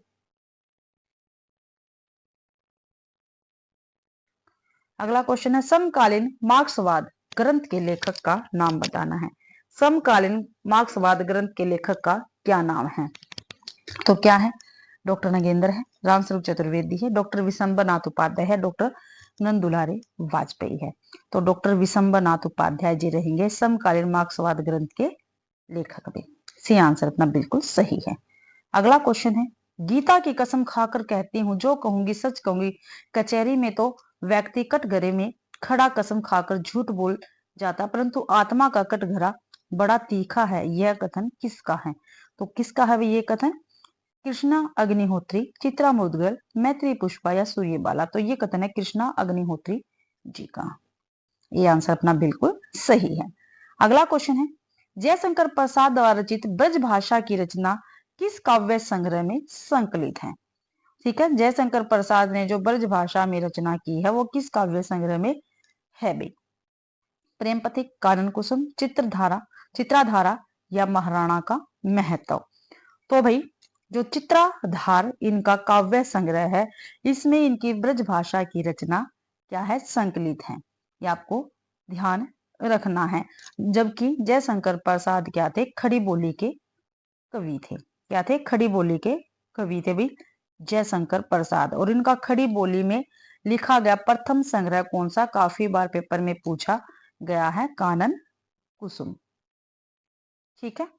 अगला क्वेश्चन है, समकालीन मार्क्सवाद ग्रंथ के लेखक का नाम बताना है। समकालीन मार्क्सवाद ग्रंथ के लेखक का क्या नाम है? तो क्या है? डॉक्टर नगेंद्र है, रामस्वरूप चतुर्वेदी है, डॉक्टर विशंबर नाथ उपाध्याय है, डॉक्टर नंदुलारे वाजपेयी है। तो डॉक्टर विशंबर नाथ उपाध्याय जी रहेंगे समकालीन मार्क्सवाद ग्रंथ के लेखक भी। सी आंसर अपना बिल्कुल सही है। अगला क्वेश्चन है, गीता की कसम खाकर कहती हूँ जो कहूंगी सच कहूंगी, कचहरी में तो व्यक्ति कटघरे में खड़ा कसम खाकर झूठ बोल जाता, परंतु आत्मा का कटघरा बड़ा तीखा है, यह कथन किसका है? तो किसका है ये कथन? कृष्णा अग्निहोत्री, चित्रा मुदगल, मैत्री पुष्पा या सूर्यबाला। तो ये कथन है कृष्णा अग्निहोत्री जी का। ये आंसर अपना बिल्कुल सही है। अगला क्वेश्चन है, जयशंकर प्रसाद द्वारा रचित ब्रज भाषा की रचना किस काव्य संग्रह में संकलित है? ठीक है, जयशंकर प्रसाद ने जो ब्रज भाषा में रचना की है वो किस काव्य संग्रह में है भाई? प्रेम पथिक, कानन कुसुम, चित्राधारा या महाराणा का महत्व। तो भाई जो चित्राधार इनका काव्य संग्रह है, इसमें इनकी ब्रज भाषा की रचना क्या है? संकलित है। ये आपको ध्यान रखना है। जबकि जयशंकर प्रसाद क्या थे? खड़ी बोली के कवि थे। क्या थे? खड़ी बोली के कवि थे भी जयशंकर प्रसाद। और इनका खड़ी बोली में लिखा गया प्रथम संग्रह कौन सा? काफी बार पेपर में पूछा गया है, कानन कुसुम। ठीक है,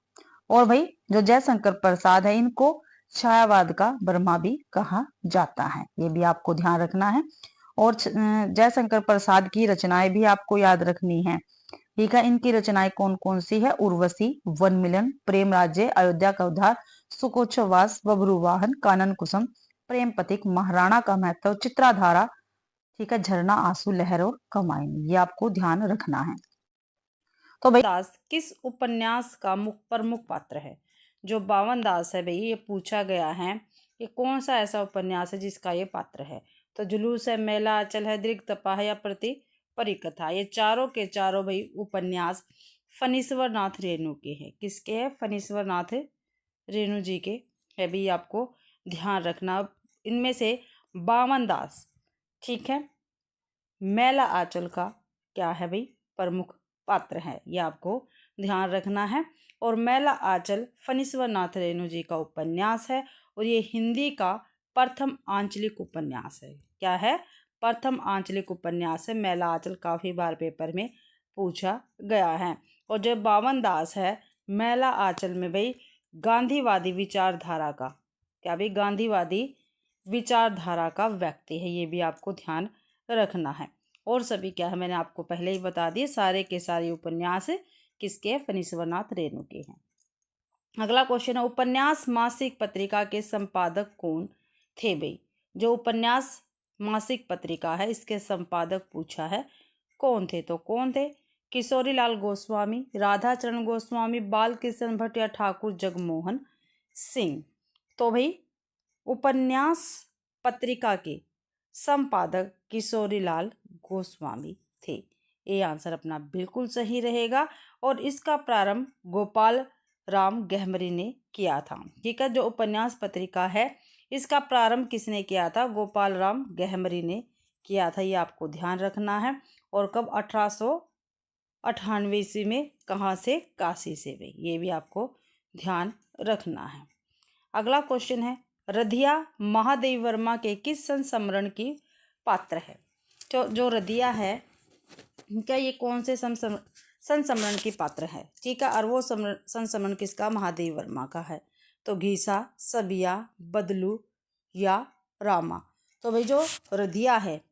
और भाई जो जयशंकर प्रसाद है इनको छायावाद का ब्रह्मा भी कहा जाता है, ये भी आपको ध्यान रखना है। और जयशंकर प्रसाद की रचनाएं भी आपको याद रखनी है। ठीक है, इनकी रचनाएं कौन कौन सी है? उर्वशी, वन मिलन, प्रेम राज्य, अयोध्या का उद्धार, सुकोच्छवास, बबरूवाहन, कानन कुसुम, प्रेम पथिक, महाराणा का महत्व, चित्राधारा, ठीक है, झरना, आंसू, लहर और कमाइन। ये आपको ध्यान रखना है। तो भाई दास किस उपन्यास का प्रमुख पात्र है? जो बावन दास है भाई, ये पूछा गया है कि कौन सा ऐसा उपन्यास है जिसका ये पात्र है? तो जुलूस है, मेला आंचल है, दीर्घ तपा या प्रति परिकथा। ये चारों के चारों भाई उपन्यास फणीश्वर नाथ रेणु के हैं। किसके हैं? फणीश्वर नाथ रेणु जी के है भी, आपको ध्यान रखना। इनमें से बावन दास, ठीक है, मेला आंचल का क्या है भाई? प्रमुख पात्र है, ये आपको ध्यान रखना है। और मेला आंचल फणीश्वर नाथ रेणु जी का उपन्यास है और ये हिंदी का प्रथम आंचलिक उपन्यास है। क्या है? प्रथम आंचलिक उपन्यास है। मेला आंचल काफी बार पेपर में पूछा गया है। और जो बावन दास है, मेला आंचल में भाई गांधीवादी विचारधारा का, क्या भाई? गांधीवादी विचारधारा का व्यक्ति है, ये भी आपको ध्यान रखना है। और सभी क्या है, मैंने आपको पहले ही बता दिए, सारे के सारे उपन्यास किसके? फणीश्वर नाथ रेणु के हैं। अगला क्वेश्चन है, उपन्यास मासिक पत्रिका के संपादक कौन थे भाई? जो उपन्यास मासिक पत्रिका है इसके संपादक पूछा है, कौन थे? तो कौन थे? किशोरीलाल गोस्वामी, राधाचरण गोस्वामी, बाल कृष्ण भट्ट या ठाकुर जगमोहन सिंह। तो भाई उपन्यास पत्रिका के संपादक किशोरीलाल गोस्वामी थे। ये आंसर अपना बिल्कुल सही रहेगा। और इसका प्रारंभ गोपाल राम गहमरी ने किया था। ठीक है, जो उपन्यास पत्रिका है इसका प्रारंभ किसने किया था? गोपाल राम गहमरी ने किया था, ये आपको ध्यान रखना है। और कब? 1898 ईस्वी में। कहाँ से? काशी से भाई, ये भी आपको ध्यान रखना है। अगला क्वेश्चन है, रधिया महादेवी वर्मा के किस संस्मरण की पात्र है? जो रधिया है, क्या ये कौन से संस्मरण की पात्र है? ठीक है, और वो संस्मरण किसका? महादेवी वर्मा का है। तो घीसा, सबिया, बदलू या रामा। तो भाई जो रधिया है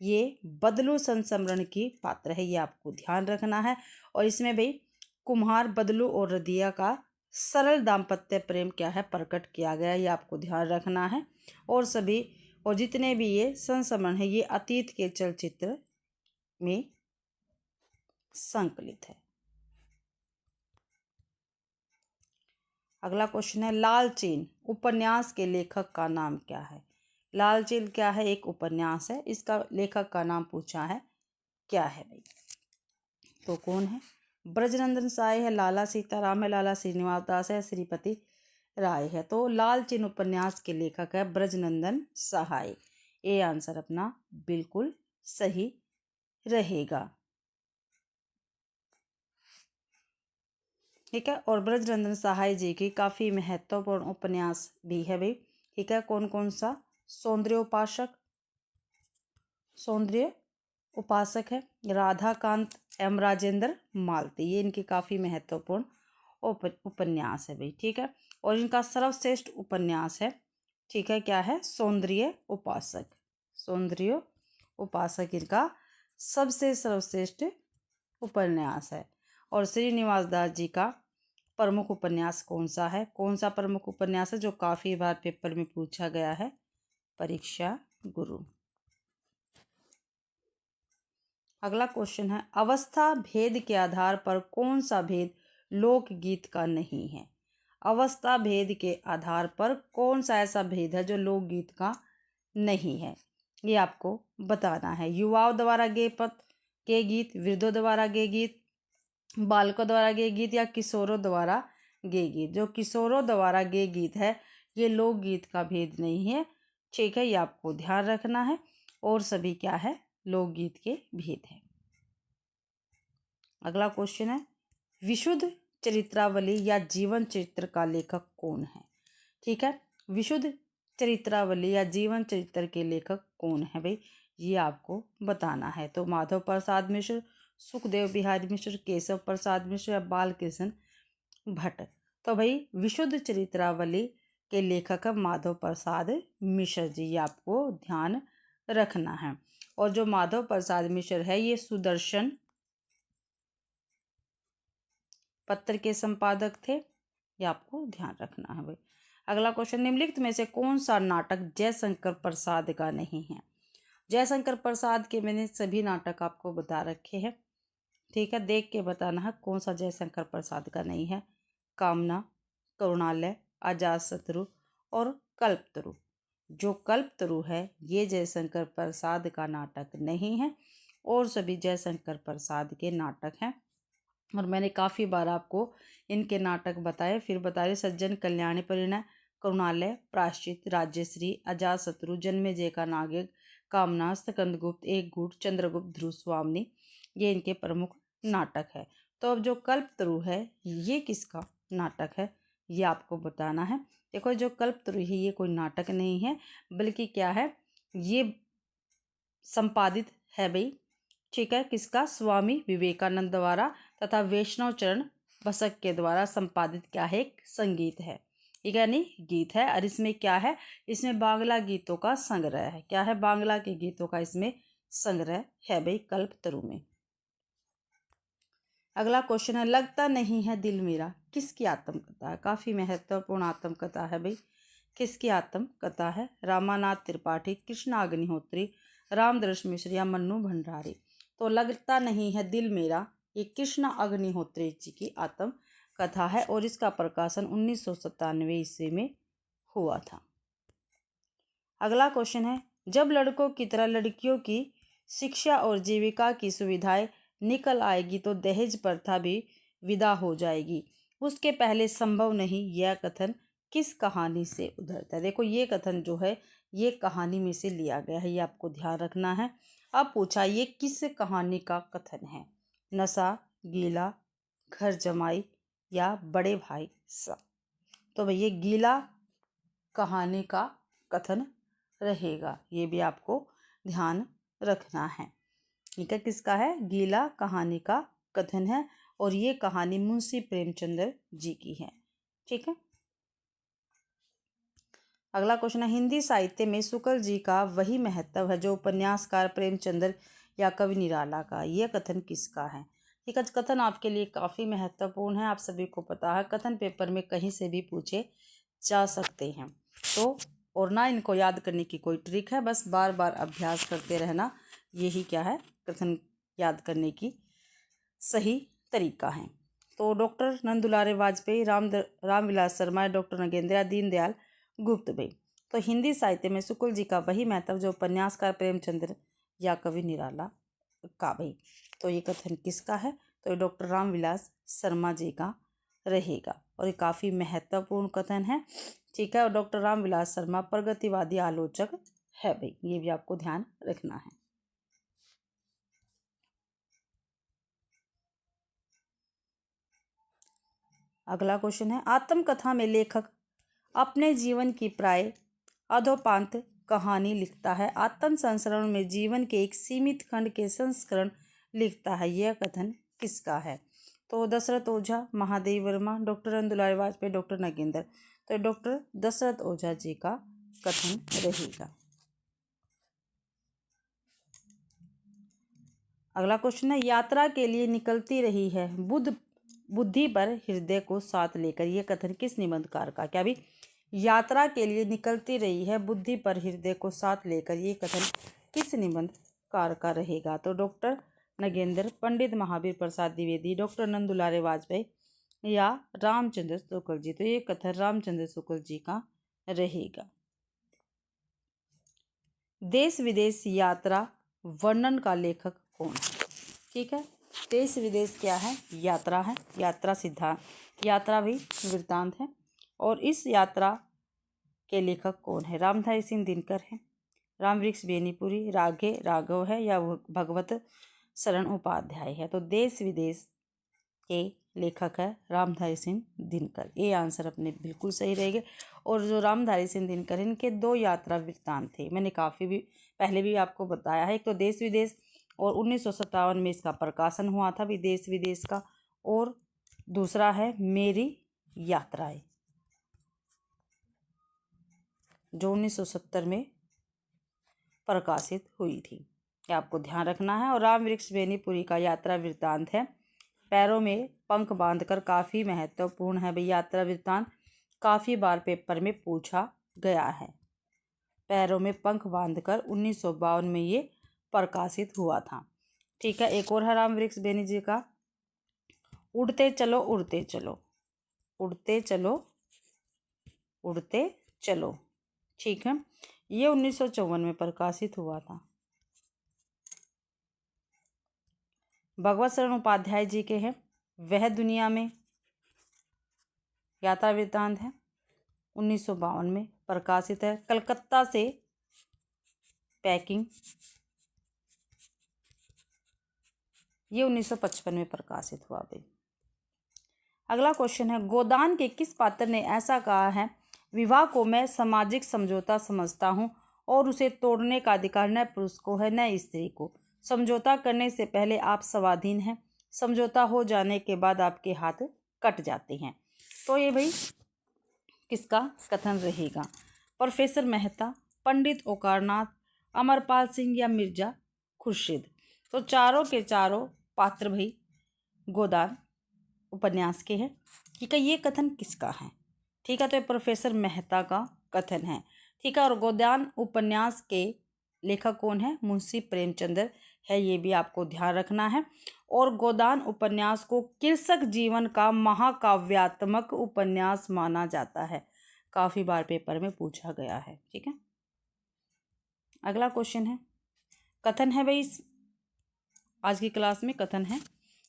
ये बदलू संस्मरण की पात्र है, ये आपको ध्यान रखना है। और इसमें भाई कुम्हार, बदलू और रधिया का सरल दाम्पत्य प्रेम क्या है? प्रकट किया गया, ये आपको ध्यान रखना है। और जितने भी ये संस्मरण है ये अतीत के चलचित्र में संकलित है। अगला क्वेश्चन है, लालचेन उपन्यास के लेखक का नाम क्या है? लालचेन क्या है? एक उपन्यास है, इसका लेखक का नाम पूछा है, क्या है भाई? तो कौन है? ब्रजनंदन साय है, लाला सीताराम है, लाला श्रीनिवास दास है, श्रीपति राय है। तो लालचेन उपन्यास के लेखक है ब्रजनंदन सहाय। ये आंसर अपना बिल्कुल सही रहेगा। ठीक है, और ब्रजनंदन सहाय जी की काफ़ी महत्वपूर्ण उपन्यास भी है भाई। ठीक है, कौन कौन सा? सौंदर्य उपासक है, राधाकांत एम राजेंद्र मालती, ये इनकी काफ़ी महत्वपूर्ण उपन्यास है भाई। ठीक है, और इनका सर्वश्रेष्ठ उपन्यास है, ठीक है, क्या है? सौंदर्य उपासक इनका सबसे सर्वश्रेष्ठ उपन्यास है। और श्रीनिवास दास जी का प्रमुख उपन्यास कौन सा है? कौन सा प्रमुख उपन्यास है जो काफ़ी बार पेपर में पूछा गया है? परीक्षा गुरु। अगला क्वेश्चन है, अवस्था भेद के आधार पर कौन सा भेद लोकगीत का नहीं है? अवस्था भेद के आधार पर कौन सा ऐसा भेद है जो लोकगीत का नहीं है? ये आपको बताना है। युवाओं द्वारा गे गीत, वृद्धों द्वारा गे गीत, बालकों द्वारा गे गीत या किशोरों द्वारा गे गीत? जो किशोरों द्वारा गे गीत है ये लोकगीत का भेद नहीं है। ठीक है, ये आपको ध्यान रखना है। और सभी क्या है? लोकगीत के भेद है। अगला क्वेश्चन है, विशुद्ध चरित्रावली या जीवन चरित्र का लेखक कौन है? ठीक है, विशुद्ध चरित्रावली या जीवन चरित्र के लेखक कौन है भाई? ये आपको बताना है। तो माधव प्रसाद मिश्र, सुखदेव बिहारी मिश्र, केशव प्रसाद मिश्र या बालकृष्ण भट्ट? तो भाई विशुद्ध चरित्रावली के लेखक है माधव प्रसाद मिश्र जी, ये आपको ध्यान रखना है। और जो माधव प्रसाद मिश्र है ये सुदर्शन पत्र के संपादक थे, ये आपको ध्यान रखना है भाई। अगला क्वेश्चन, निम्नलिखित में से कौन सा नाटक जयशंकर प्रसाद का नहीं है? जयशंकर प्रसाद के मैंने सभी नाटक आपको बता रखे हैं। ठीक है, देख के बताना है कौन सा जयशंकर प्रसाद का नहीं है। कामना, करुणालय, अजातशत्रु और कल्पतरु। जो कल्पतरु है ये जयशंकर प्रसाद का नाटक नहीं है, और सभी जयशंकर प्रसाद के नाटक हैं। और मैंने काफ़ी बार आपको इनके नाटक बताए, फिर बता रहे, सज्जन, कल्याणी, परिणय, करुणालय, प्रायश्चित, राज्यश्री, अजातशत्रु, जन्मेजय का नागिन, कामना, स्कंदगुप्त, एक गुट, चंद्रगुप्त, ध्रुव स्वामिनी, ये इनके प्रमुख नाटक है। तो अब जो कल्पतरु है ये किसका नाटक है ये आपको बताना है। देखो, जो कल्पतरु है ये कोई नाटक नहीं है, बल्कि क्या है, ये संपादित है भाई। ठीक है, किसका? स्वामी विवेकानंद द्वारा तथा वैष्णव चरण बसक के द्वारा संपादित क्या है? एक संगीत है, यानी गीत है। और इसमें क्या है? इसमें बांग्ला गीतों का संग्रह है। क्या है? बांग्ला के गीतों का इसमें संग्रह है भाई कल्पतरु में। अगला क्वेश्चन है, लगता नहीं है दिल मेरा किसकी आत्मकथा है? काफ़ी महत्वपूर्ण आत्मकथा है भाई। किसकी आत्मकथा है? रामानाथ त्रिपाठी, कृष्णा अग्निहोत्री, रामदर्श मिश्र या मन्नू भंडारी? तो लगता नहीं है दिल मेरा ये कृष्णा अग्निहोत्री जी की आत्मकथा है, और इसका प्रकाशन 1997 ईस्वी में हुआ था। अगला क्वेश्चन है, जब लड़कों की तरह लड़कियों की शिक्षा और जीविका की सुविधाएं निकल आएगी तो दहेज प्रथा भी विदा हो जाएगी, उसके पहले संभव नहीं, यह कथन किस कहानी से उधरता है? देखो, ये कथन जो है ये कहानी में से लिया गया है, ये आपको ध्यान रखना है। अब पूछा ये किस कहानी का कथन है? नशा, गीला, घर जमाई या बड़े भाई साहब? तो भैया गीला कहानी का कथन रहेगा, ये भी आपको ध्यान रखना है। ठीक है, किसका है? गीला कहानी का कथन है, और ये कहानी मुंशी प्रेमचंद्र जी की है। ठीक है, अगला क्वेश्चन है, हिंदी साहित्य में शुक्ल जी का वही महत्व है जो उपन्यासकार प्रेमचंद्र या कवि निराला का, यह कथन किसका है? ठीक है, कथन आपके लिए काफ़ी महत्वपूर्ण है, आप सभी को पता है। कथन पेपर में कहीं से भी पूछे जा सकते हैं, तो और ना इनको याद करने की कोई ट्रिक है, बस बार बार अभ्यास करते रहना, यही क्या है? कथन याद करने की सही तरीका है। तो डॉक्टर नंदुलारे वाजपेयी, रामविलास शर्मा, डॉक्टर नगेंद्र, दीनदयाल गुप्त भाई। तो हिंदी साहित्य में शुक्ल जी का वही महत्व जो उपन्यासकार प्रेमचंद्र या कवि निराला का भाई। तो ये कथन किसका है? तो ये डॉक्टर रामविलास शर्मा जी का रहेगा और ये काफ़ी महत्वपूर्ण कथन है। ठीक है, और डॉक्टर रामविलास शर्मा प्रगतिवादी आलोचक है भाई, ये भी आपको ध्यान रखना है। अगला क्वेश्चन है, आत्मकथा में लेखक अपने जीवन की प्राय अधोपांत कहानी लिखता है। आत्म संस्करण में जीवन के एक सीमित खंड के संस्करण लिखता है। यह कथन किसका है? तो दशरथ ओझा, महादेव वर्मा, डॉक्टर नंदुलारे वाजपेयी, डॉक्टर नगेंद्र। तो डॉक्टर दशरथ ओझा जी का कथन रहेगा। अगला क्वेश्चन है, यात्रा के लिए निकलती रही है बुद्धि पर हृदय को साथ लेकर। यह कथन किस निबंधकार का? क्या भी यात्रा के लिए निकलती रही है बुद्धि पर हृदय को साथ लेकर, ये कथन किस निबंधकार का रहेगा? तो डॉक्टर नगेंद्र, पंडित महावीर प्रसाद द्विवेदी, डॉक्टर नंदुलारे वाजपेयी या रामचंद्र शुक्ल जी। तो ये कथन रामचंद्र शुक्ल जी का रहेगा। देश विदेश यात्रा वर्णन का लेखक कौन है? ठीक है, देश विदेश क्या है? यात्रा है, यात्रा सिद्धांत, यात्रा भी वृत्तांत है। और इस यात्रा के लेखक कौन है? रामधारी सिंह दिनकर है, रामवृक्ष बेनीपुरी, राघे राघव है या भगवत शरण उपाध्याय है? तो देश विदेश के लेखक है रामधारी सिंह दिनकर। ये आंसर अपने बिल्कुल सही रहेंगे। और जो रामधारी सिंह दिनकर, इनके 2 यात्रा वृत्तांत थे, मैंने काफ़ी भी पहले भी आपको बताया है। एक तो देश विदेश, और 1957 में इसका प्रकाशन हुआ था विदेश विदेश का, और दूसरा है मेरी यात्राएं, जो 1970 में प्रकाशित हुई थी। ये आपको ध्यान रखना है। और रामवृक्ष बेनीपुरी का यात्रा वृत्तांत है पैरों में पंख बांधकर, काफ़ी महत्वपूर्ण है भाई। यात्रा वृत्तांत काफ़ी बार पेपर में पूछा गया है। पैरों में पंख बांधकर 1952 में ये प्रकाशित हुआ था। ठीक है, एक और है रामवृक्ष बेनी जी का, उड़ते चलो उड़ते चलो, उड़ते चलो उड़ते चलो। ठीक है, ये 1954 में प्रकाशित हुआ था। भगवत शरण उपाध्याय जी के हैं, वह दुनिया में यात्रा वृत्तांत है, 1952 में प्रकाशित है। कलकत्ता से पैकिंग, ये 1955 में प्रकाशित हुआ भाई। अगला क्वेश्चन है, गोदान के किस पात्र ने ऐसा कहा है, विवाह को मैं सामाजिक समझौता समझता हूँ और उसे तोड़ने का अधिकार न पुरुष को है न स्त्री को। समझौता करने से पहले आप स्वाधीन हैं, समझौता हो जाने के बाद आपके हाथ कट जाते हैं। तो ये भाई किसका कथन रहेगा? प्रोफेसर मेहता, पंडित ओकारनाथ, अमरपाल सिंह या मिर्जा खुर्शीद। तो चारों के चारों पात्र भाई गोदान उपन्यास के हैं। ठीक है, ये कथन किसका है? ठीक है, तो ये प्रोफेसर मेहता का कथन है। ठीक है, और गोदान उपन्यास के लेखक कौन है? मुंशी प्रेमचंद्र है, ये भी आपको ध्यान रखना है। और गोदान उपन्यास को कृषक जीवन का महाकाव्यात्मक उपन्यास माना जाता है, काफ़ी बार पेपर में पूछा गया है। ठीक है, अगला क्वेश्चन है, कथन है भाई आज की क्लास में कथन है,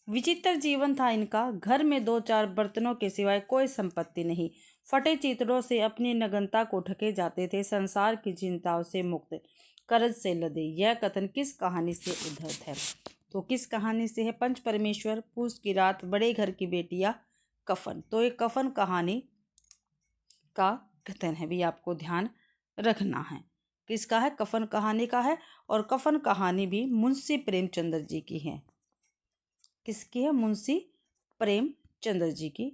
विचित्र जीवन था इनका, घर में 2-4 बर्तनों के सिवाय कोई संपत्ति नहीं, फटे चित्रों से अपनी नग्नता को ढके जाते थे, संसार की चिंताओं से मुक्त, कर्ज से लदे। यह कथन किस कहानी से उद्धृत है? तो किस कहानी से है? पंच परमेश्वर, पूस की रात, बड़े घर की बेटियां, कफन। तो ये कफन कहानी का कथन है भी, आपको ध्यान रखना है। किसका है? कफन कहानी का है। और कफन कहानी भी मुंशी प्रेमचंद्र जी की है। किसकी है? मुंशी प्रेमचंद्र जी की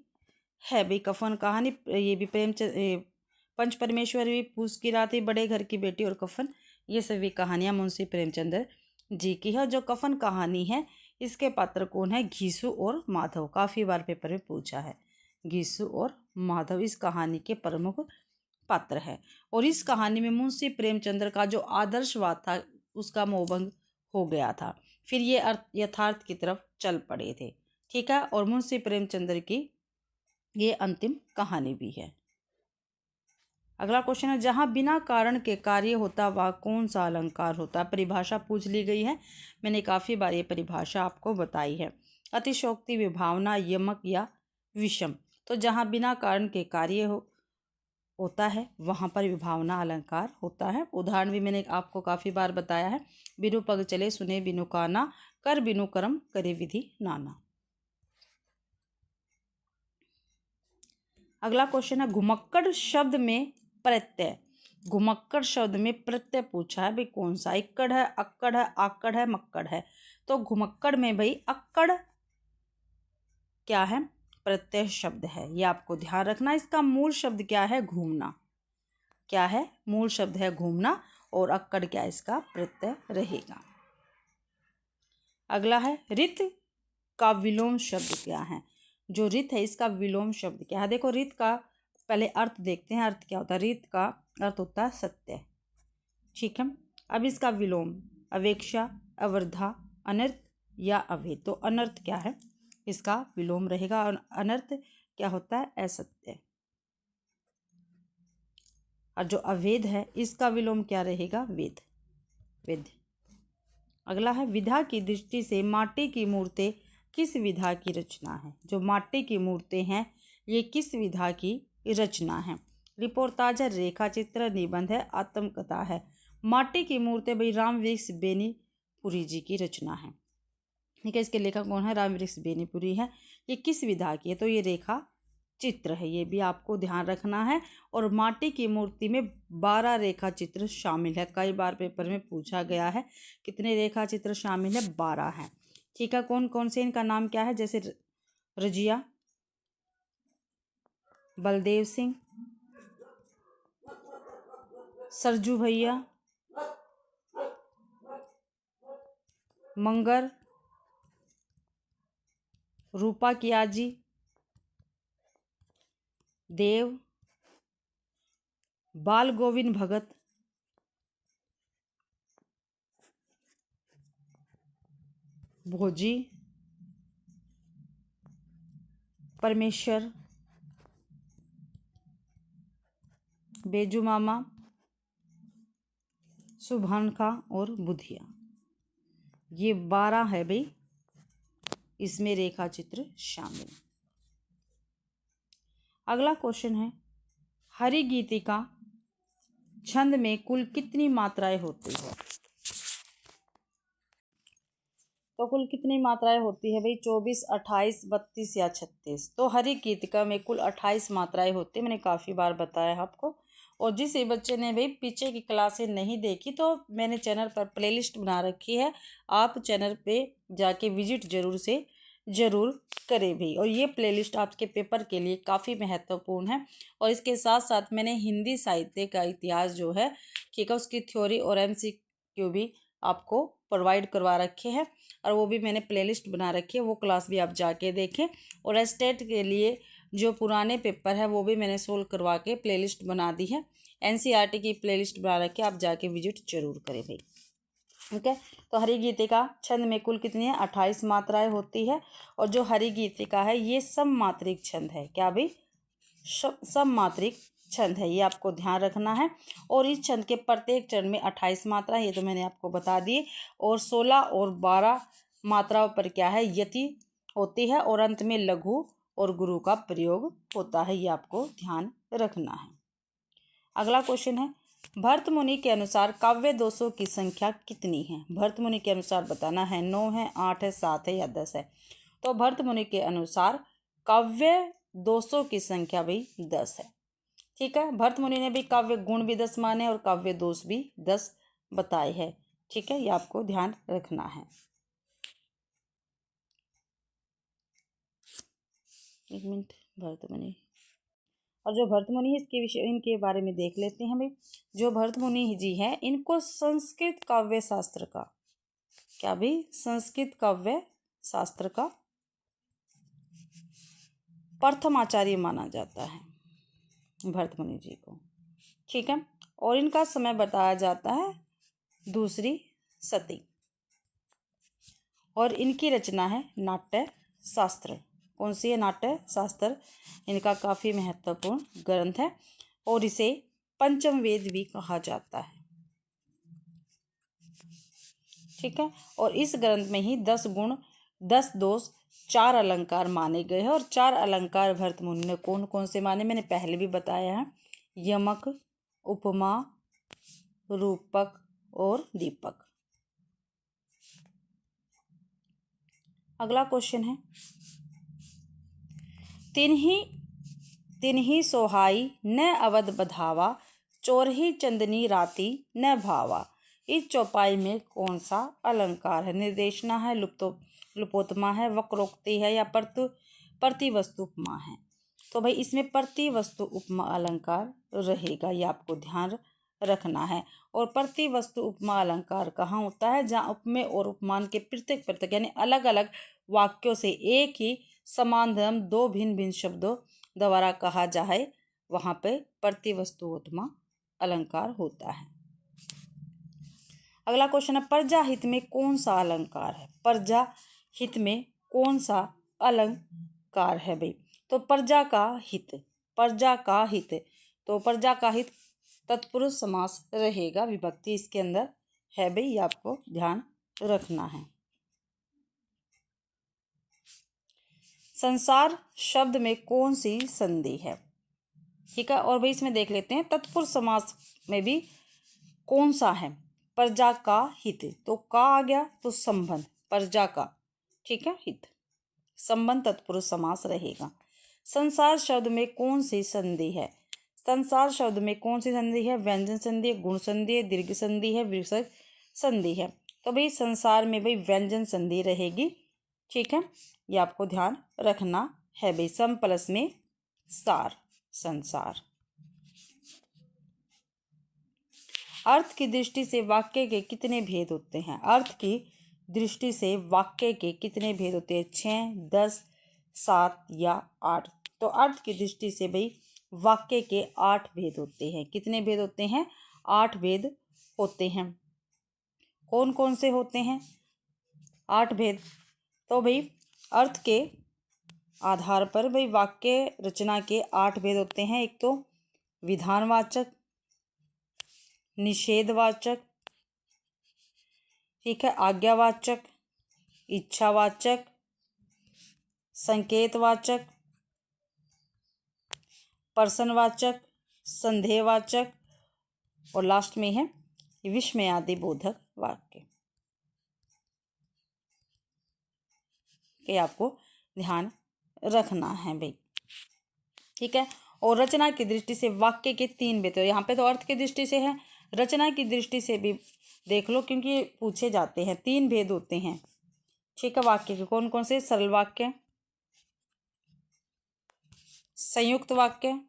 है भाई कफन कहानी। ये भी पंच परमेश्वर भी, पूस की रात, बड़े घर की बेटी और कफन, ये सभी कहानियाँ मुंशी प्रेमचंद्र जी की है। जो कफन कहानी है इसके पात्र कौन है? घीसू और माधव, काफ़ी बार पेपर में पूछा है। घीसू और माधव इस कहानी के प्रमुख पात्र है। और इस कहानी में मुंशी प्रेमचंद्र का जो आदर्शवाद था उसका मोहभंग हो गया था। फिर ये यथार्थ की तरफ चल पड़े थे। ठीक है, और मुंशी प्रेमचंद्र की ये अंतिम कहानी भी है। अगला क्वेश्चन है, जहाँ बिना कारण के कार्य होता वह कौन सा अलंकार होता है? परिभाषा पूछ ली गई है, मैंने काफ़ी बार ये परिभाषा आपको बताई है। अतिशयोक्ति, विभावना, यमक या विषम। तो जहाँ बिना कारण के कार्य होता है वहाँ पर विभावना अलंकार होता है। उदाहरण भी मैंने आपको काफ़ी बार बताया है। बिनु पग चले सुने बिनु काना, कर बिनु कर्म करे विधि नाना। अगला क्वेश्चन है, घुमक्कड़ शब्द में प्रत्यय। घुमक्कड़ शब्द में प्रत्यय पूछा है भाई कौन सा? इक्कड़ है, अक्कड़ है, आक्कड़ है, मक्कड़ है। तो घुमक्कड़ में भाई अक्कड़ क्या है? प्रत्यय शब्द है, ये आपको ध्यान रखना। इसका मूल शब्द क्या है? घूमना। क्या है? मूल शब्द है घूमना, और अक्कड़ क्या इसका प्रत्यय रहेगा। अगला है, रित का विलोम शब्द क्या है? जो रित है इसका विलोम शब्द क्या है? देखो, रित का पहले अर्थ देखते हैं। अर्थ क्या होता है? रित का अर्थ होता है सत्य। ठीक है, अब इसका विलोम अवेक्षा, अवर्धा, अनर्थ या अभेद। तो अनर्थ क्या है? इसका विलोम रहेगा। और अनर्थ क्या होता है? असत्य। और जो अवेद है इसका विलोम क्या रहेगा? वेद। वेद। अगला है, विधा की दृष्टि से माटी की मूर्तें किस विधा की रचना है? जो माटी की मूर्तें हैं ये किस विधा की रचना है? रिपोर्टाज है, रेखा चित्र, निबंध है, आत्मकथा है। माटी की मूर्तें भाई रामवृक्ष बेनीपुरी जी की रचना है। ठीक है, इसके लेखक कौन है? रामवृक्ष बेनीपुरी है। ये किस विधा की है? तो ये रेखा चित्र है, ये भी आपको ध्यान रखना है। और माटी की मूर्ति में 12 रेखा चित्र शामिल है। कई बार पेपर में पूछा गया है कितने रेखा चित्र शामिल है? 12 है। ठीक है, कौन कौन से? इनका नाम क्या है? जैसे रजिया, बलदेव सिंह, सरजू भैया, मंगर, रूपा कियाजी, देव, बाल गोविंद भगत, भोजी, परमेश्वर, बेजू मामा, सुभान खां और बुधिया। ये 12 है भाई इसमें रेखा चित्र शामिल। अगला क्वेश्चन है, हरिगीतिका छंद में कुल कितनी मात्राएं होती है? तो कुल कितनी मात्राएं होती है भाई? 24, 28, 32 या 36। तो हरिगीतिका में कुल 28 मात्राएं होती है, मैंने काफ़ी बार बताया है आपको। और जिस बच्चे ने भाई पीछे की क्लासें नहीं देखी तो मैंने चैनल पर प्लेलिस्ट बना रखी है, आप चैनल पे जाके विजिट ज़रूर करें भी। और ये प्लेलिस्ट आपके पेपर के लिए काफ़ी महत्वपूर्ण है। और इसके साथ साथ मैंने हिंदी साहित्य का इतिहास जो है, ठीक है, उसकी थ्योरी और MCQ भी आपको प्रोवाइड करवा रखे हैं, और वो भी मैंने प्लेलिस्ट बना रखी है, वो क्लास भी आप जाके देखें। और स्टेट के लिए जो पुराने पेपर है वो भी मैंने सोल्व करवा के प्लेलिस्ट बना दी है। NCERT की प्लेलिस्ट बना रखी है, आप जाके विजिट जरूर करें भाई। ठीक है, तो हरिगीतिका छंद में कुल कितनी है? 28 मात्राएं होती है। और जो हरिगीतिका है ये सममात्रिक छंद है। क्या भाई? सममात्रिक छंद है, ये आपको ध्यान रखना है। और इस छंद के प्रत्येक चरण में 28 मात्रा, ये तो मैंने आपको बता दी। और 16 और 12 मात्राओं पर क्या है? यति होती है, और अंत में लघु और गुरु का प्रयोग होता है, ये आपको ध्यान रखना है। अगला क्वेश्चन है, भरत मुनि के अनुसार काव्य दोषों की संख्या कितनी है? भरत मुनि के अनुसार बताना है, 9 है, 8 है, 7 है या 10 है। तो भरत मुनि के अनुसार काव्य दोषों की संख्या भी 10 है। ठीक है, भरत मुनि ने भी काव्य गुण भी 10 माने और काव्य दोष भी 10 बताए हैं। ठीक है, ये आपको ध्यान रखना है। एक मिनट, भरत मुनि और जो भरत मुनि है इसके विषय इनके बारे में देख लेते हैं भाई। जो भरत मुनि जी हैं इनको संस्कृत काव्य शास्त्र का, क्या भी, संस्कृत काव्य शास्त्र का प्रथम आचार्य माना जाता है भरत मुनि जी को। ठीक है, और इनका समय बताया जाता है दूसरी सदी। और इनकी रचना है नाट्य शास्त्र। कौन सी है? नाट्य शास्त्र। इनका काफ़ी महत्वपूर्ण ग्रंथ है और इसे पंचम वेद भी कहा जाता है। ठीक है। और इस ग्रंथ में ही 10 गुण, 10 दोष, 4 अलंकार माने गए हैं। और 4 अलंकार भरत मुनि ने कौन कौन से माने, मैंने पहले भी बताया है। यमक, उपमा, रूपक और दीपक। अगला क्वेश्चन है, तिन्ही सोहाई न अवध बधावा, चोरही चंदनी राती न भावा। इस चौपाई में कौन सा अलंकार है? निर्देशना है, लुपोत्तमा है, वक्रोक्ति है या प्रतिवस्तु उपमा है? तो भाई इसमें प्रतिवस्तु उपमा अलंकार रहेगा, ये आपको ध्यान रखना है। और प्रतिवस्तु उपमा अलंकार कहाँ होता है? जहाँ उपमेय और उपमान के पृथक पृथक यानी अलग अलग वाक्यों से एक ही समान धर्म दो भिन्न भिन्न शब्दों द्वारा कहा जाए, वहाँ पे प्रतिवस्तु उपमा अलंकार होता है। अगला क्वेश्चन है, प्रजा हित में कौन सा अलंकार है? प्रजा हित में कौन सा अलंकार है भाई? तो प्रजा का हित, प्रजा का हित, तो प्रजा का हित तत्पुरुष समास रहेगा, विभक्ति इसके अंदर है भाई, ये आपको ध्यान रखना है। संसार शब्द में कौन सी संधि है? ठीक है। और भाई इसमें देख लेते हैं तत्पुरुष समास में भी कौन सा है? प्रजा का हित, तो का आ गया तो संबंध, प्रजा का, ठीक है, हित, संबंध तत्पुरुष समास रहेगा। संसार शब्द में कौन सी संधि है? संसार शब्द में कौन सी संधि है? व्यंजन संधि है, गुण संधि है, दीर्घ संधि है, विसर्ग संधि है। तो भाई संसार में भाई व्यंजन संधि रहेगी, ठीक है, ये आपको ध्यान रखना है भाई। सम प्लस में सार, संसार। अर्थ की दृष्टि से वाक्य के कितने भेद होते हैं? अर्थ की दृष्टि से वाक्य के कितने भेद होते हैं? 6, 10, 7 या 8? तो अर्थ की दृष्टि से भाई वाक्य के 8 भेद होते हैं। कितने भेद होते हैं? 8 भेद होते हैं। कौन कौन से होते हैं 8 भेद? तो भाई अर्थ के आधार पर भाई वाक्य रचना के 8 भेद होते हैं। एक तो विधानवाचक, निषेधवाचक, ठीक है, आज्ञावाचक, इच्छावाचक, संकेतवाचक, प्रश्नवाचक, संदेहवाचक और लास्ट में है विस्मयादि बोधक वाक्य के आपको ध्यान रखना है भाई, ठीक है। और रचना की दृष्टि से वाक्य के 3 भेद, यहाँ पे तो अर्थ की दृष्टि से है, रचना की दृष्टि से भी देख लो क्योंकि पूछे जाते हैं। 3 भेद होते हैं, ठीक है, वाक्य के। कौन कौन से? सरल वाक्य, संयुक्त वाक्य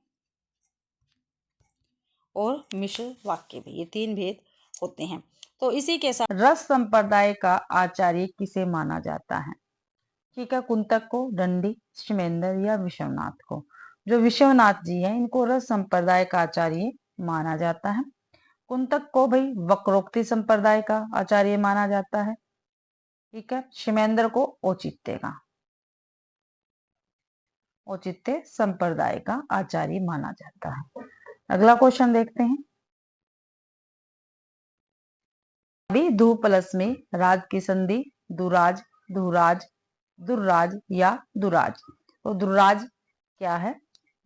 और मिश्र वाक्य भी, ये 3 भेद होते हैं। तो इसी के साथ रस संप्रदाय का आचार्य किसे माना जाता है? ठीक है, कुंतक को, दंडी, शिमेंद्र या विश्वनाथ को? जो विश्वनाथ जी हैं इनको रस संप्रदाय का आचार्य माना जाता है। कुंतक को भाई वक्रोक्ति संप्रदाय का आचार्य माना जाता है, ठीक है। शिमेंद्र को औचित्य संप्रदाय का आचार्य माना जाता है। अगला क्वेश्चन देखते हैं। अभी धू प्लस में राज की संधि दुराज, दुराज, दुर्राज या दुराज? तो दुर्राज क्या है?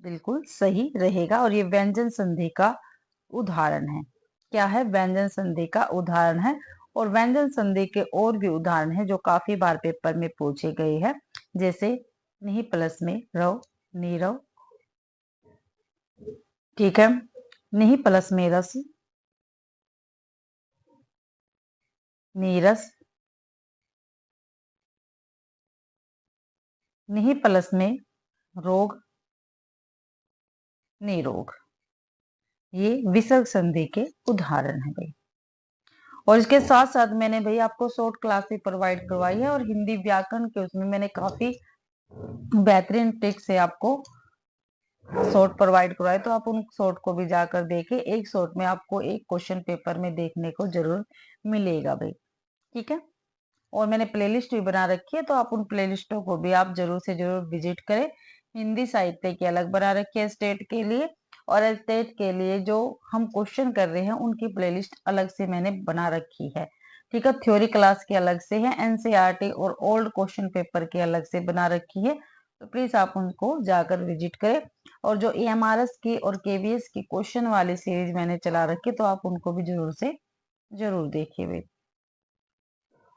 बिल्कुल सही रहेगा और ये व्यंजन संधि का उदाहरण है। क्या है? व्यंजन संधि का उदाहरण है। और व्यंजन संधि के और भी उदाहरण है जो काफी बार पेपर में पूछे गए हैं, जैसे नहीं प्लस में रव, नीरव, ठीक है, नहीं प्लस में रस, नीरस, नहीं प्लस में रोग, निरोग। ये विसर्ग संधि के उदाहरण है भाई। और इसके साथ साथ मैंने भाई आपको शॉर्ट क्लास भी प्रोवाइड करवाई है और हिंदी व्याकरण के उसमें मैंने काफी बेहतरीन ट्रिक्स से आपको शॉर्ट प्रोवाइड करवाए, तो आप उन शॉर्ट को भी जाकर देखें। एक शॉर्ट में आपको एक क्वेश्चन पेपर में देखने को जरूर मिलेगा भाई, ठीक है। और मैंने प्लेलिस्ट भी बना रखी है, तो आप उन प्लेलिस्टों को भी आप जरूर से जरूर विजिट करें। हिंदी साहित्य की अलग बना रखी है स्टेट के लिए, और स्टेट के लिए जो हम क्वेश्चन कर रहे हैं उनकी प्लेलिस्ट अलग से मैंने बना रखी है। ठीक है, थ्योरी क्लास की अलग से है, एनसीईआरटी और ओल्ड क्वेश्चन पेपर की अलग से बना रखी है। तो प्लीज आप उनको जाकर विजिट करें। और जो एएमआरएस की और केवीएस की क्वेश्चन वाली सीरीज मैंने चला रखी, तो आप उनको भी जरूर से जरूर देखिए।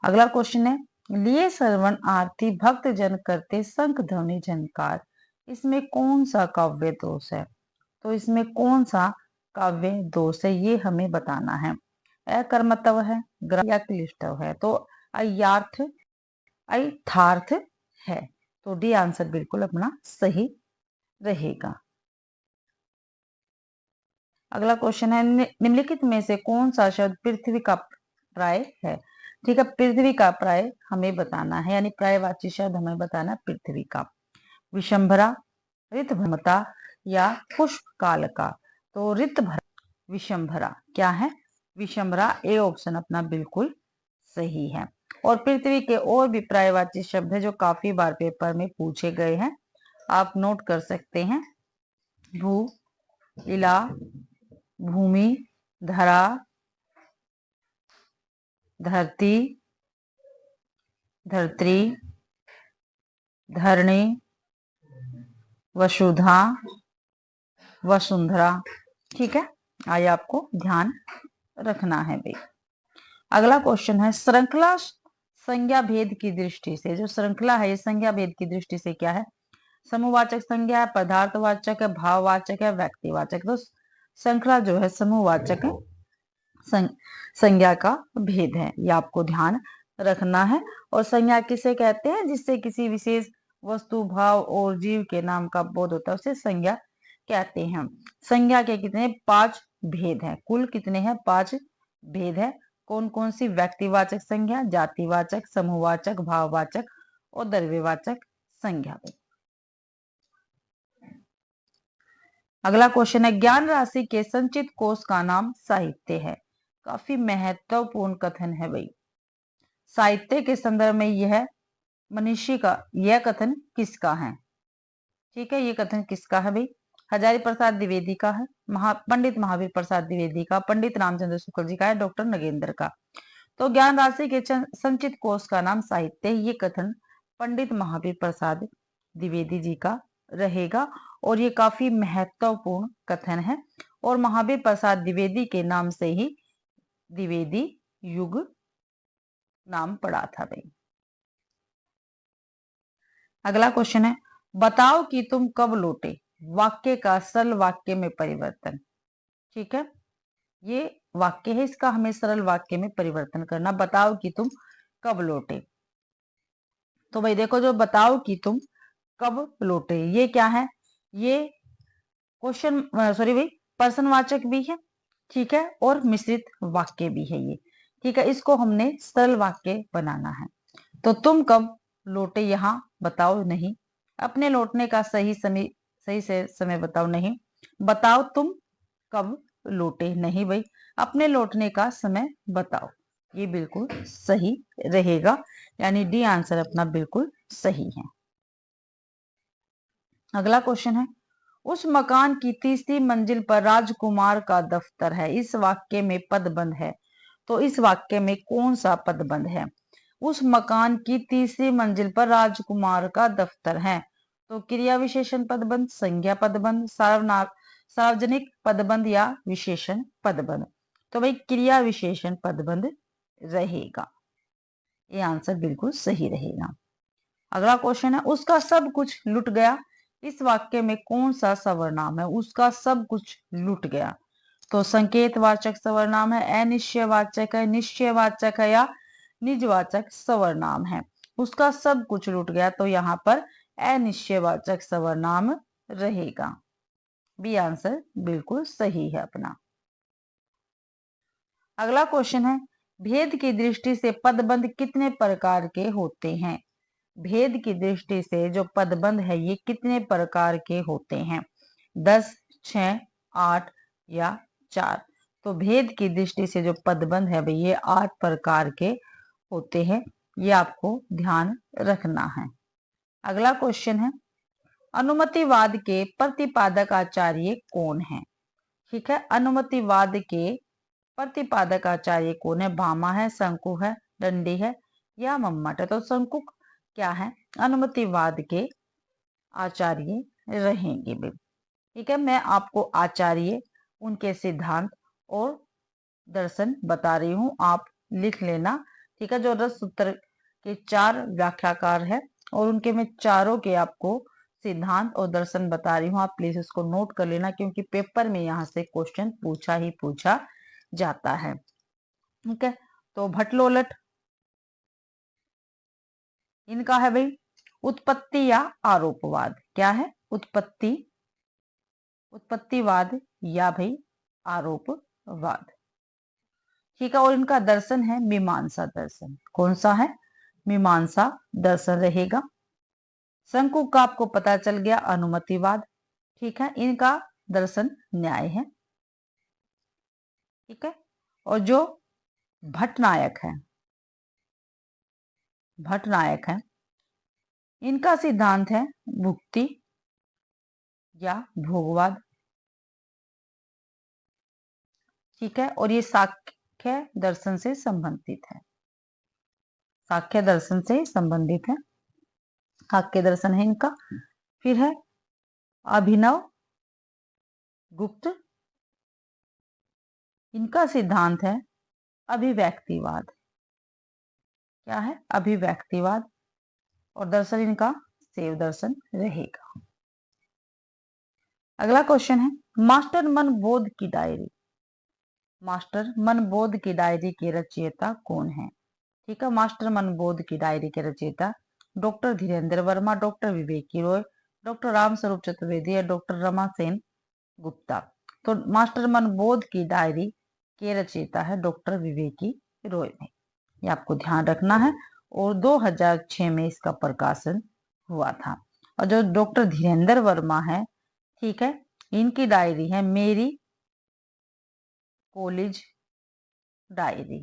अगला क्वेश्चन है, लिए श्रवण आरती भक्त जन करते शंख ध्वनि झनकार, इसमें कौन सा काव्य दोष है? तो इसमें कौन सा काव्य दोष है ये हमें बताना है। अकर्मत्व है, या क्लिष्टव है, तो अयार्थ अयथार्थ है। तो डी आंसर बिल्कुल अपना सही रहेगा। अगला क्वेश्चन है, निम्नलिखित में से कौन सा शब्द पृथ्वी का प्राय है? ठीक है, पृथ्वी का प्राय हमें बताना है, यानी प्रायवाची शब्द हमें बताना है पृथ्वी का। विशंभरा, ऋतभ्रमता या पुष्प काल का? तो ऋतभरा, विशंभरा क्या है? विशंभरा, ए ऑप्शन अपना बिल्कुल सही है। और पृथ्वी के और भी प्रायवाची शब्द है जो काफी बार पेपर में पूछे गए हैं, आप नोट कर सकते हैं। भू, इला, भूमि, धरा, धरती, धरत्री, धरणी, वसुधा, वसुंधरा। ठीक है, आइए आपको ध्यान रखना है भाई। अगला क्वेश्चन है, श्रृंखला संज्ञा भेद की दृष्टि से, जो श्रृंखला है ये संज्ञा भेद की दृष्टि से क्या है? समूहवाचक संज्ञा है, पदार्थवाचक है, भाववाचक है, व्यक्तिवाचक। तो श्रृंखला जो है समूहवाचक है, संज्ञा का भेद है, ये आपको ध्यान रखना है। और संज्ञा किसे कहते हैं? जिससे किसी विशेष वस्तु, भाव और जीव के नाम का बोध होता है उसे संज्ञा कहते हैं। संज्ञा के कितने 5 भेद हैं, कुल कितने हैं? 5 भेद है। कौन कौन सी? व्यक्तिवाचक संज्ञा, जातिवाचक, समूहवाचक, भाववाचक और द्रव्यवाचक संज्ञा। अगला क्वेश्चन है, ज्ञान राशि के संचित कोष का नाम साहित्य है। काफी महत्वपूर्ण कथन है भाई। साहित्य के संदर्भ में यह मनीषी का यह कथन किसका है? ठीक है, ये कथन किसका है भाई? हजारी प्रसाद द्विवेदी का है, पंडित महावीर प्रसाद द्विवेदी का, पंडित रामचंद्र शुक्ल जी का है, डॉक्टर नगेंद्र का। तो ज्ञान राशि के संचित कोष का नाम साहित्य, ये कथन पंडित महावीर प्रसाद द्विवेदी जी का रहेगा। और ये काफी महत्वपूर्ण कथन है, और महावीर प्रसाद द्विवेदी के नाम से ही द्विवेदी युग नाम पड़ा था भाई। अगला क्वेश्चन है, बताओ कि तुम कब लौटे, वाक्य का सरल वाक्य में परिवर्तन। ठीक है, ये वाक्य है, इसका हमें सरल वाक्य में परिवर्तन करना। बताओ कि तुम कब लौटे, तो भाई देखो, जो बताओ कि तुम कब लौटे ये क्या है? ये क्वेश्चन सॉरी भाई प्रश्नवाचक भी है, ठीक है, और मिश्रित वाक्य भी है ये। ठीक है, इसको हमने सरल वाक्य बनाना है। तो तुम कब लौटे, यहाँ बताओ नहीं, अपने लौटने का सही से समय बताओ नहीं, बताओ तुम कब लौटे नहीं भाई, अपने लौटने का समय बताओ, ये बिल्कुल सही रहेगा, यानी डी आंसर अपना बिल्कुल सही है। अगला क्वेश्चन है, उस मकान की तीसरी मंजिल पर राजकुमार का दफ्तर है, इस वाक्य में पदबंध है, तो इस वाक्य में कौन सा पदबंध है? उस मकान की तीसरी मंजिल पर राजकुमार का दफ्तर है, तो क्रिया विशेषण पदबंध, संज्ञा पदबंध, सार्वजनिक पदबंध या विशेषण पदबंध? तो भाई क्रिया विशेषण पदबंध रहेगा, ये आंसर बिल्कुल सही रहेगा। अगला क्वेश्चन है, उसका सब कुछ लुट गया, इस वाक्य में कौन सा सर्वनाम है? उसका सब कुछ लुट गया, तो संकेतवाचक सर्वनाम है, अनिश्चयवाचक है, निश्चयवाचक है या निजवाचक सर्वनाम है? उसका सब कुछ लुट गया, तो यहाँ पर अनिश्चयवाचक सर्वनाम रहेगा, बी आंसर बिल्कुल सही है अपना। अगला क्वेश्चन है, भेद की दृष्टि से पदबंध कितने प्रकार के होते हैं? भेद की दृष्टि से जो पदबंध है ये कितने प्रकार के होते हैं? 10, 6, 8 या 4? तो भेद की दृष्टि से जो पदबंध है भाई ये 8 प्रकार के होते हैं, ये आपको ध्यान रखना है। अगला क्वेश्चन है, अनुमतिवाद के प्रतिपादक आचार्य कौन है? ठीक है, अनुमतिवाद के प्रतिपादक आचार्य कौन है? भामा है, शंकु है, दंडी है या मम्मट है? तो शंकु क्या है? अनुमतिवाद के आचार्य रहेंगे भी। ठीक है, मैं आपको आचार्य, उनके सिद्धांत और दर्शन बता रही हूं, आप लिख लेना। ठीक है, जो रस सूत्र के 4 व्याख्याकार है और उनके मैं चारों के आपको सिद्धांत और दर्शन बता रही हूँ, आप प्लीज उसको नोट कर लेना, क्योंकि पेपर में यहाँ से क्वेश्चन पूछा ही पूछा जाता है। ठीक है, तो भट्टलोलट इनका है भाई उत्पत्ति या आरोपवाद। क्या है? उत्पत्तिवाद या भाई आरोपवाद। ठीक है, और इनका दर्शन है मीमांसा दर्शन। कौन सा है? मीमांसा दर्शन रहेगा। शंकु का आपको पता चल गया, अनुमतिवाद। ठीक है, इनका दर्शन न्याय है। ठीक है, और जो भट्टनायक है इनका सिद्धांत है भुक्ति या भोगवाद। ठीक है, और ये साख्य दर्शन से संबंधित है। साख्य दर्शन से संबंधित है, साख्य दर्शन है इनका। फिर है अभिनव गुप्त, इनका सिद्धांत है अभिव्यक्तिवाद। क्या है? अभिव्यक्तिवाद। और दर्शन इनका शैव दर्शन रहेगा। अगला क्वेश्चन है, मास्टर मनबोध की डायरी। मास्टर मनबोध की डायरी के रचयिता कौन है? ठीक है, मास्टर मनबोध की डायरी के रचयिता डॉक्टर धीरेन्द्र वर्मा, डॉक्टर विवेकी रॉय, डॉक्टर रामस्वरूप चतुर्वेदी या डॉक्टर रमा सेन गुप्ता। तो मास्टर मनबोध की डायरी के रचयिता है डॉक्टर विवेकी रॉय में, ये आपको ध्यान रखना है। और 2006 में इसका प्रकाशन हुआ था। और जो डॉक्टर धीरेन्द्र वर्मा है, ठीक है, इनकी डायरी है मेरी कॉलेज डायरी।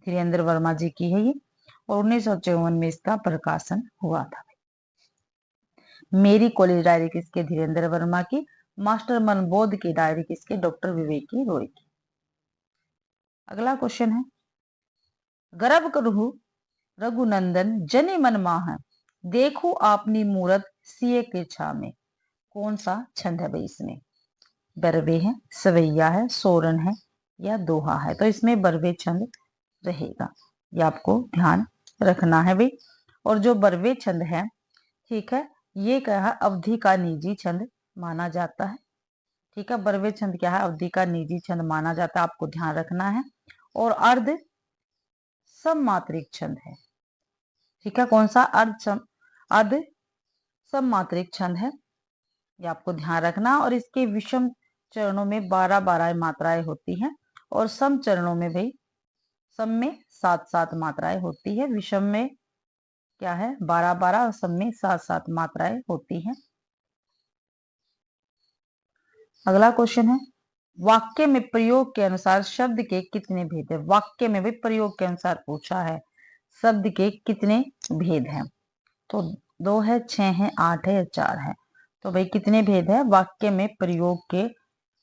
धीरेन्द्र वर्मा जी की है ये, और 1954 में इसका प्रकाशन हुआ था। मेरी कॉलेज डायरी किसके? धीरेन्द्र वर्मा की। मास्टर मनबोध की डायरी किसके? डॉक्टर विवेकी रॉय की। अगला क्वेश्चन है, गर्भ करहु रघुनंदन जनि मन माह, देखो आपनी मूरत सिए के छा में। कौन सा छंद है भाई इसमें? बरवे है, सवैया है, सोरन है या दोहा है? तो इसमें बरवे छंद रहेगा, ये आपको ध्यान रखना है भाई। और जो बरवे छंद है, ठीक है, ये क्या है? अवधि का निजी छंद माना जाता है। ठीक है, बरवे छंद क्या है? अवधि का निजी छंद माना जाता है, आपको ध्यान रखना है। और अर्ध सममात्रिक छंद है। ठीक है, कौन सा? अर्ध सममात्रिक छंद है, ये आपको ध्यान रखना। और इसके विषम चरणों में 12-12 मात्राएं होती हैं, और सम चरणों में भाई सम में 7-7 मात्राएं होती है। विषम में क्या है? 12-12, और सम में 7-7 मात्राएं होती हैं। अगला क्वेश्चन है, वाक्य में प्रयोग के अनुसार शब्द के कितने भेद है? वाक्य में भी प्रयोग के अनुसार पूछा है, शब्द के कितने भेद हैं? तो 2 है, 6 है, 8 है या 4 है? तो भाई कितने भेद है वाक्य में प्रयोग के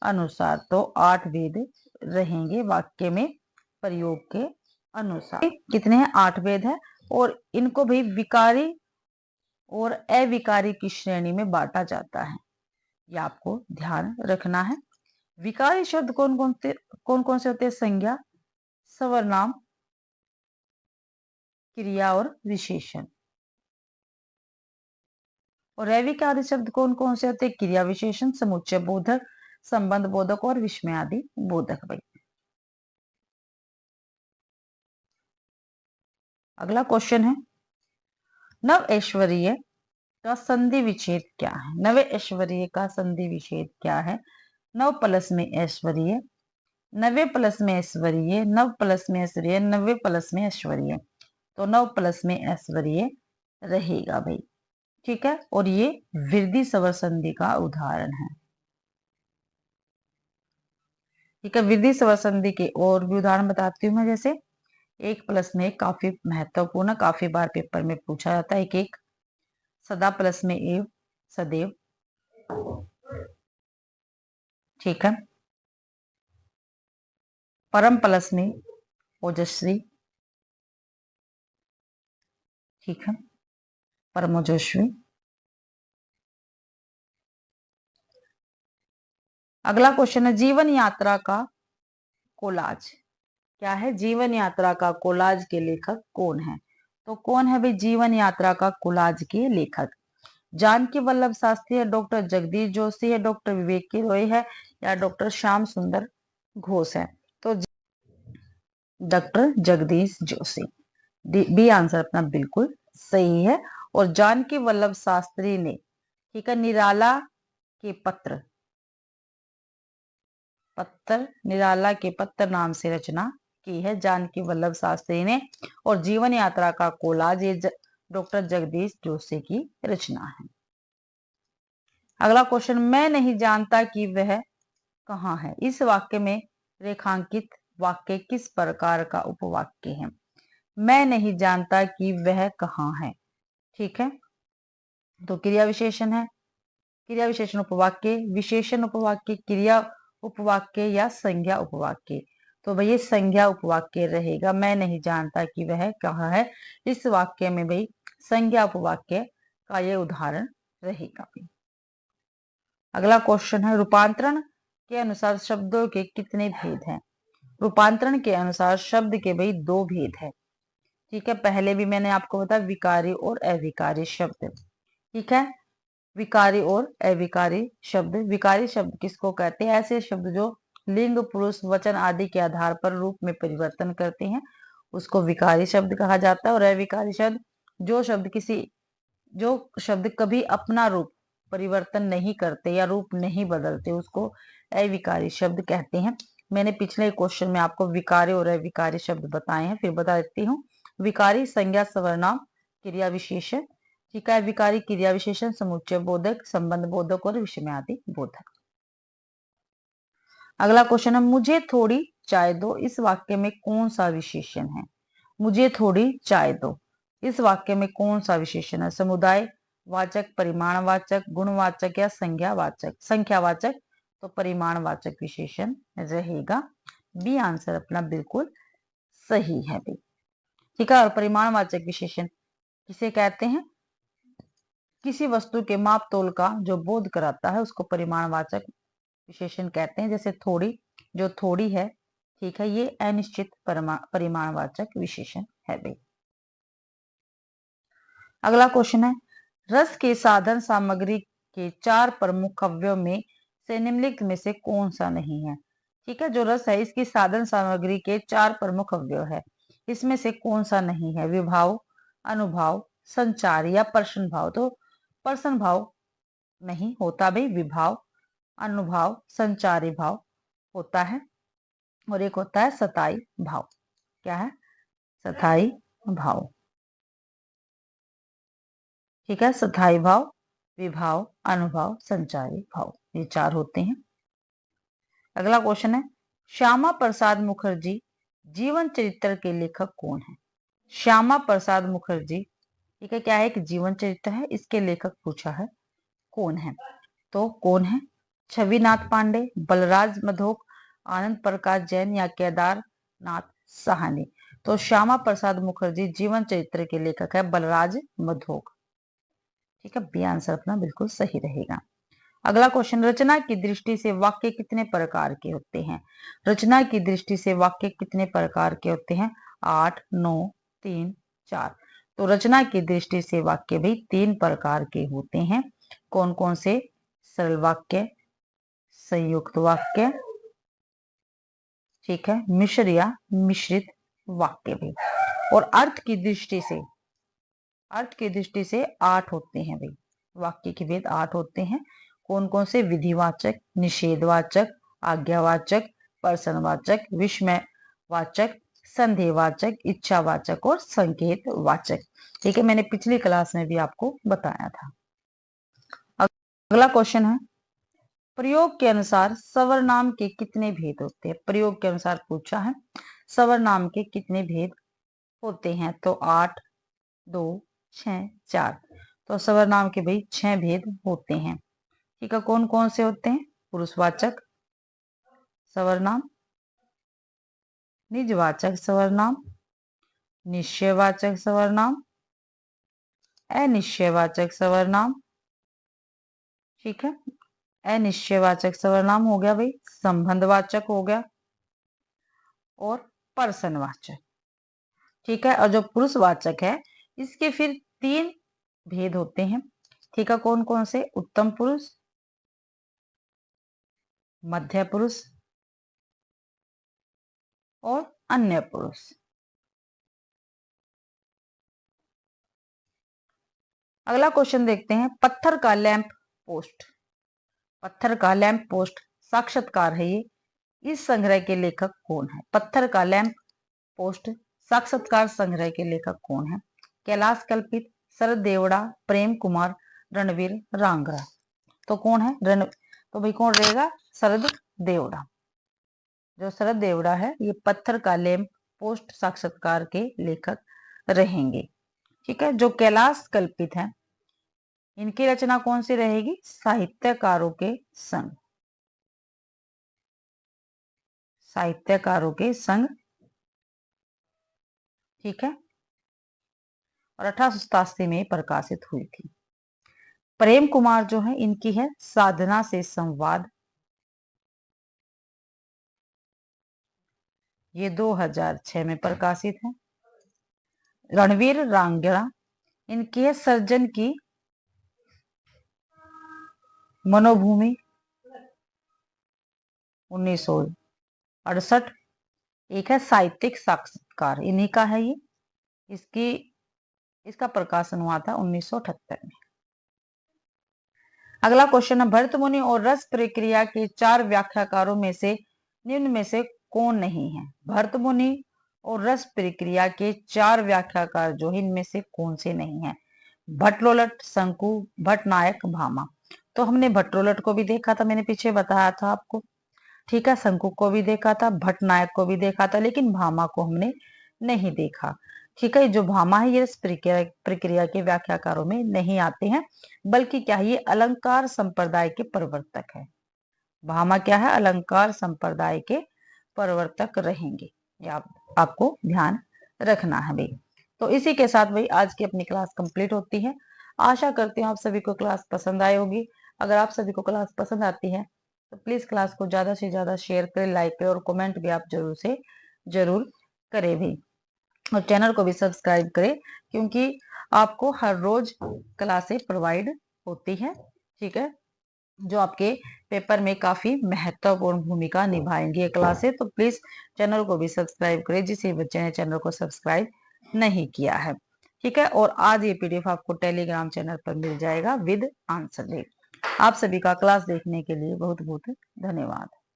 अनुसार? तो 8 भेद रहेंगे वाक्य में प्रयोग के अनुसार। कितने हैं? 8 भेद है। और इनको भी विकारी और अविकारी की श्रेणी में बांटा जाता है, ये आपको ध्यान रखना है। विकारी शब्द कौन कौन से होते हैं? संज्ञा, सर्वनाम, क्रिया और विशेषण। और अविकारी शब्द कौन कौन से होते हैं? क्रिया विशेषण, समुच्चय बोधक, संबंध बोधक और विस्मय आदि बोधक भाई। अगला क्वेश्चन है, नव ऐश्वर्य का संधि विच्छेद क्या है? नवे ऐश्वर्य का संधि विच्छेद क्या है? नव प्लस में ऐश्वर्य, नवे प्लस में ऐश्वर्य, नव प्लस में ऐश्वर्य, नवे प्लस में ऐश्वर्य। तो नव प्लस में ऐश्वर्य रहेगा भाई। ठीक है, और ये वृद्धि स्वर संधि का उदाहरण है। ठीक है, वृद्धि स्वर संधि के और भी उदाहरण बताती हूँ मैं, जैसे एक प्लस में काफी महत्वपूर्ण, काफी बार पेपर में पूछा जाता है। एक सदा प्लस में एव, सदैव। ठीक है। परम प्लस में ओजस्वी। ठीक है, परमोजस्वी। अगला क्वेश्चन है जीवन यात्रा का कोलाज। क्या है? जीवन यात्रा का कोलाज के लेखक कौन है? तो कौन है भाई जीवन यात्रा का कोलाज के लेखक? जानकी वल्लभ शास्त्री है, डॉक्टर जगदीश जोशी है, डॉक्टर विवेक की रॉय है, या डॉक्टर श्याम सुंदर घोष है? तो doctor Jagdish Joshi. B answer अपना बिल्कुल सही है। और जानकी वल्लभ शास्त्री ने, ठीक है, निराला के पत्र निराला के पत्र नाम से रचना की है जानकी वल्लभ शास्त्री ने। और जीवन यात्रा का कोलाज ये डॉक्टर जगदीश जोशी की रचना है। अगला क्वेश्चन, मैं नहीं जानता कि वह कहाँ है। इस वाक्य में रेखांकित वाक्य किस प्रकार का उपवाक्य है? मैं नहीं जानता कि वह कहाँ है। ठीक है, तो क्रिया विशेषण है, क्रिया विशेषण उपवाक्य, विशेषण उपवाक्य, क्रिया उपवाक्य या संज्ञा उपवाक्य। तो भाई ये संज्ञा उपवाक्य रहेगा। मैं नहीं जानता कि वह कहाँ है, इस वाक्य में भाई संज्ञा उपवाक्य का ये उदाहरण रहेगा। अगला क्वेश्चन है रूपांतरण के अनुसार शब्दों के कितने भेद हैं? रूपांतरण के अनुसार शब्द के भाई दो भेद है। ठीक है, पहले भी मैंने आपको बताया विकारी और अविकारी शब्द। ठीक है, विकारी और अविकारी शब्द। विकारी शब्द किसको कहते हैं? ऐसे शब्द जो लिंग, पुरुष, वचन आदि के आधार पर रूप में परिवर्तन करते हैं, उसको विकारी शब्द कहा जाता है। और अविकारी शब्द जो शब्द कभी अपना रूप परिवर्तन नहीं करते या रूप नहीं बदलते, उसको अविकारी शब्द कहते हैं। मैंने पिछले क्वेश्चन में आपको विकारी और अविकारी शब्द बताए हैं, फिर बता देती हूँ। विकारी संज्ञा, सर्वनाम, क्रिया विशेषण। ठीक है, विकारी क्रिया विशेषण, समुच्चय बोधक, संबंध बोधक और विषयादि बोधक। अगला क्वेश्चन है मुझे थोड़ी चाय दो। इस वाक्य में कौन सा विशेषण है? मुझे थोड़ी चाय दो, इस वाक्य में कौन सा विशेषण है? समुदाय वाचक, परिमाणवाचक, गुणवाचक या संख्यावाचक? संख्यावाचक, तो परिमाणवाचक विशेषण रहेगा। बी आंसर अपना बिल्कुल सही है भाई। ठीक है, और परिमाणवाचक विशेषण किसे कहते हैं? किसी वस्तु के माप तोल का जो बोध कराता है उसको परिमाणवाचक विशेषण कहते हैं। जैसे थोड़ी, जो थोड़ी है, ठीक है, ये अनिश्चित परिमाणवाचक विशेषण है भाई। अगला क्वेश्चन है रस के साधन सामग्री के चार प्रमुख अवयव में से निम्नलिखित में से कौन सा नहीं है? ठीक है, जो रस है इसकी साधन सामग्री के चार प्रमुख अवयव है, इसमें से कौन सा नहीं है? विभाव, अनुभाव, संचार या प्रश्न भाव? तो प्रश्न भाव नहीं होता भाई, विभाव, अनुभाव, संचारी भाव होता है। और एक होता है सताई भाव। क्या है? सताई भाव। ठीक है, सताई भाव, विभाव, अनुभाव, संचारी भाव, ये चार होते हैं। अगला क्वेश्चन है श्यामा प्रसाद मुखर्जी जीवन चरित्र के लेखक कौन है? श्यामा प्रसाद मुखर्जी, ठीक है, क्या है? एक जीवन चरित्र है, इसके लेखक पूछा है कौन है। तो कौन है? छविनाथ पांडे, बलराज मधोक, आनंद प्रकाश जैन या केदारनाथ साहनी? तो श्यामा प्रसाद मुखर्जी जीवन चरित्र के लेखक है बलराज मधोक। ठीक है, बी आंसर अपना बिल्कुल सही रहेगा। अगला क्वेश्चन रचना की दृष्टि से वाक्य कितने प्रकार के होते हैं? रचना की दृष्टि से वाक्य कितने प्रकार के होते हैं? 8, 9, 3, 4। तो रचना की दृष्टि से वाक्य भी 3 प्रकार के होते हैं। कौन कौन से? सरल वाक्य, संयुक्त वाक्य, ठीक है, मिश्र या मिश्रित वाक्य भी। और अर्थ की दृष्टि से 8 होते हैं भाई। वाक्य के भेद 8 होते हैं। कौन कौन से? विधिवाचक, निषेधवाचक, आज्ञावाचक, प्रश्नवाचक, विस्मयवाचक, संदेहवाचक, इच्छावाचक और संकेतवाचक। ठीक है, मैंने पिछली क्लास में भी आपको बताया था। अगला क्वेश्चन है प्रयोग के अनुसार सर्वनाम के कितने भेद होते हैं? प्रयोग के अनुसार पूछा है सर्वनाम के कितने भेद होते हैं? तो 8, 2, 6, 4। तो सर्वनाम के भाई 6 भेद होते हैं। ठीक है, कौन कौन से होते हैं? पुरुषवाचक सर्वनाम, निजवाचक सर्वनाम, निश्चयवाचक सर्वनाम, अनिश्चयवाचक सर्वनाम। ठीक है, अनिश्चयवाचक सर्वनाम हो गया भाई, संबंधवाचक हो गया और पर्सनवाचक। ठीक है, और जो पुरुषवाचक है इसके फिर 3 भेद होते हैं। ठीक है, कौन कौन से? उत्तम पुरुष, मध्य पुरुष और अन्य पुरुष। अगला क्वेश्चन देखते हैं, पत्थर का लैंप पोस्ट। पत्थर का लैंप पोस्ट साक्षात्कार है ये, इस संग्रह के लेखक कौन है? पत्थर का लैंप पोस्ट साक्षात्कार संग्रह के लेखक कौन है? कैलाश कल्पित, शरद देवड़ा, प्रेम कुमार, रणवीर रांगरा। तो कौन है? तो भाई कौन रहेगा? शरद देवड़ा। जो शरद देवड़ा है ये पत्थर का लैंप पोस्ट साक्षात्कार के लेखक रहेंगे। ठीक है, जो कैलाश कल्पित है इनकी रचना कौन सी रहेगी? साहित्यकारों के संग। साहित्यकारों के संग। ठीक है, और 1887 में प्रकाशित हुई थी। प्रेम कुमार जो है इनकी है साधना से संवाद, ये 2006 में प्रकाशित है। रणवीर रांगड़ा इनकी है सर्जन की मनोभूमि, 1968। एक है साहित्यिक साक्षात्कार, इन्हीं का है ये, इसका प्रकाशन हुआ था 1978 में। अगला क्वेश्चन है, भरत मुनि और रस प्रक्रिया के 4 व्याख्याकारों में से निम्न में से कौन नहीं है? भरत मुनि और रस प्रक्रिया के 4 व्याख्याकार जो है इनमें से कौन से नहीं है? भट्टलोलट, शंकु, भट्टनायक, भामा। तो हमने भट्टलोलट को भी देखा था, मैंने पीछे बताया था आपको। ठीक है, शंकु को भी देखा था, भट्टनायक को भी देखा था, लेकिन भामा को हमने नहीं देखा। ठीक है, जो भामा है ये प्रक्रिया के व्याख्याकारों में नहीं आते हैं, बल्कि क्या है, ये अलंकार संप्रदाय के प्रवर्तक है। भामा क्या है? अलंकार संप्रदाय के प्रवर्तक रहेंगे। ये आपको ध्यान रखना है भाई। तो इसी के साथ भाई आज की अपनी क्लास कंप्लीट होती है। आशा करती हूँ आप सभी को क्लास पसंद आई होगी। अगर आप सभी को क्लास पसंद आती है तो प्लीज क्लास को ज्यादा से ज्यादा शेयर करें, लाइक करें और कमेंट भी आप जरूर से जरूर करें भी, और चैनल को भी सब्सक्राइब करें, क्योंकि आपको हर रोज क्लासें प्रोवाइड होती है। ठीक है, जो आपके पेपर में काफी महत्वपूर्ण भूमिका निभाएंगी ये क्लासें। तो प्लीज चैनल को भी सब्सक्राइब करें जिस बच्चे ने चैनल को सब्सक्राइब नहीं किया है। ठीक है, और आज ये पीडीएफ आपको टेलीग्राम चैनल पर मिल जाएगा विद आंसर लिंक। आप सभी का क्लास देखने के लिए बहुत बहुत धन्यवाद।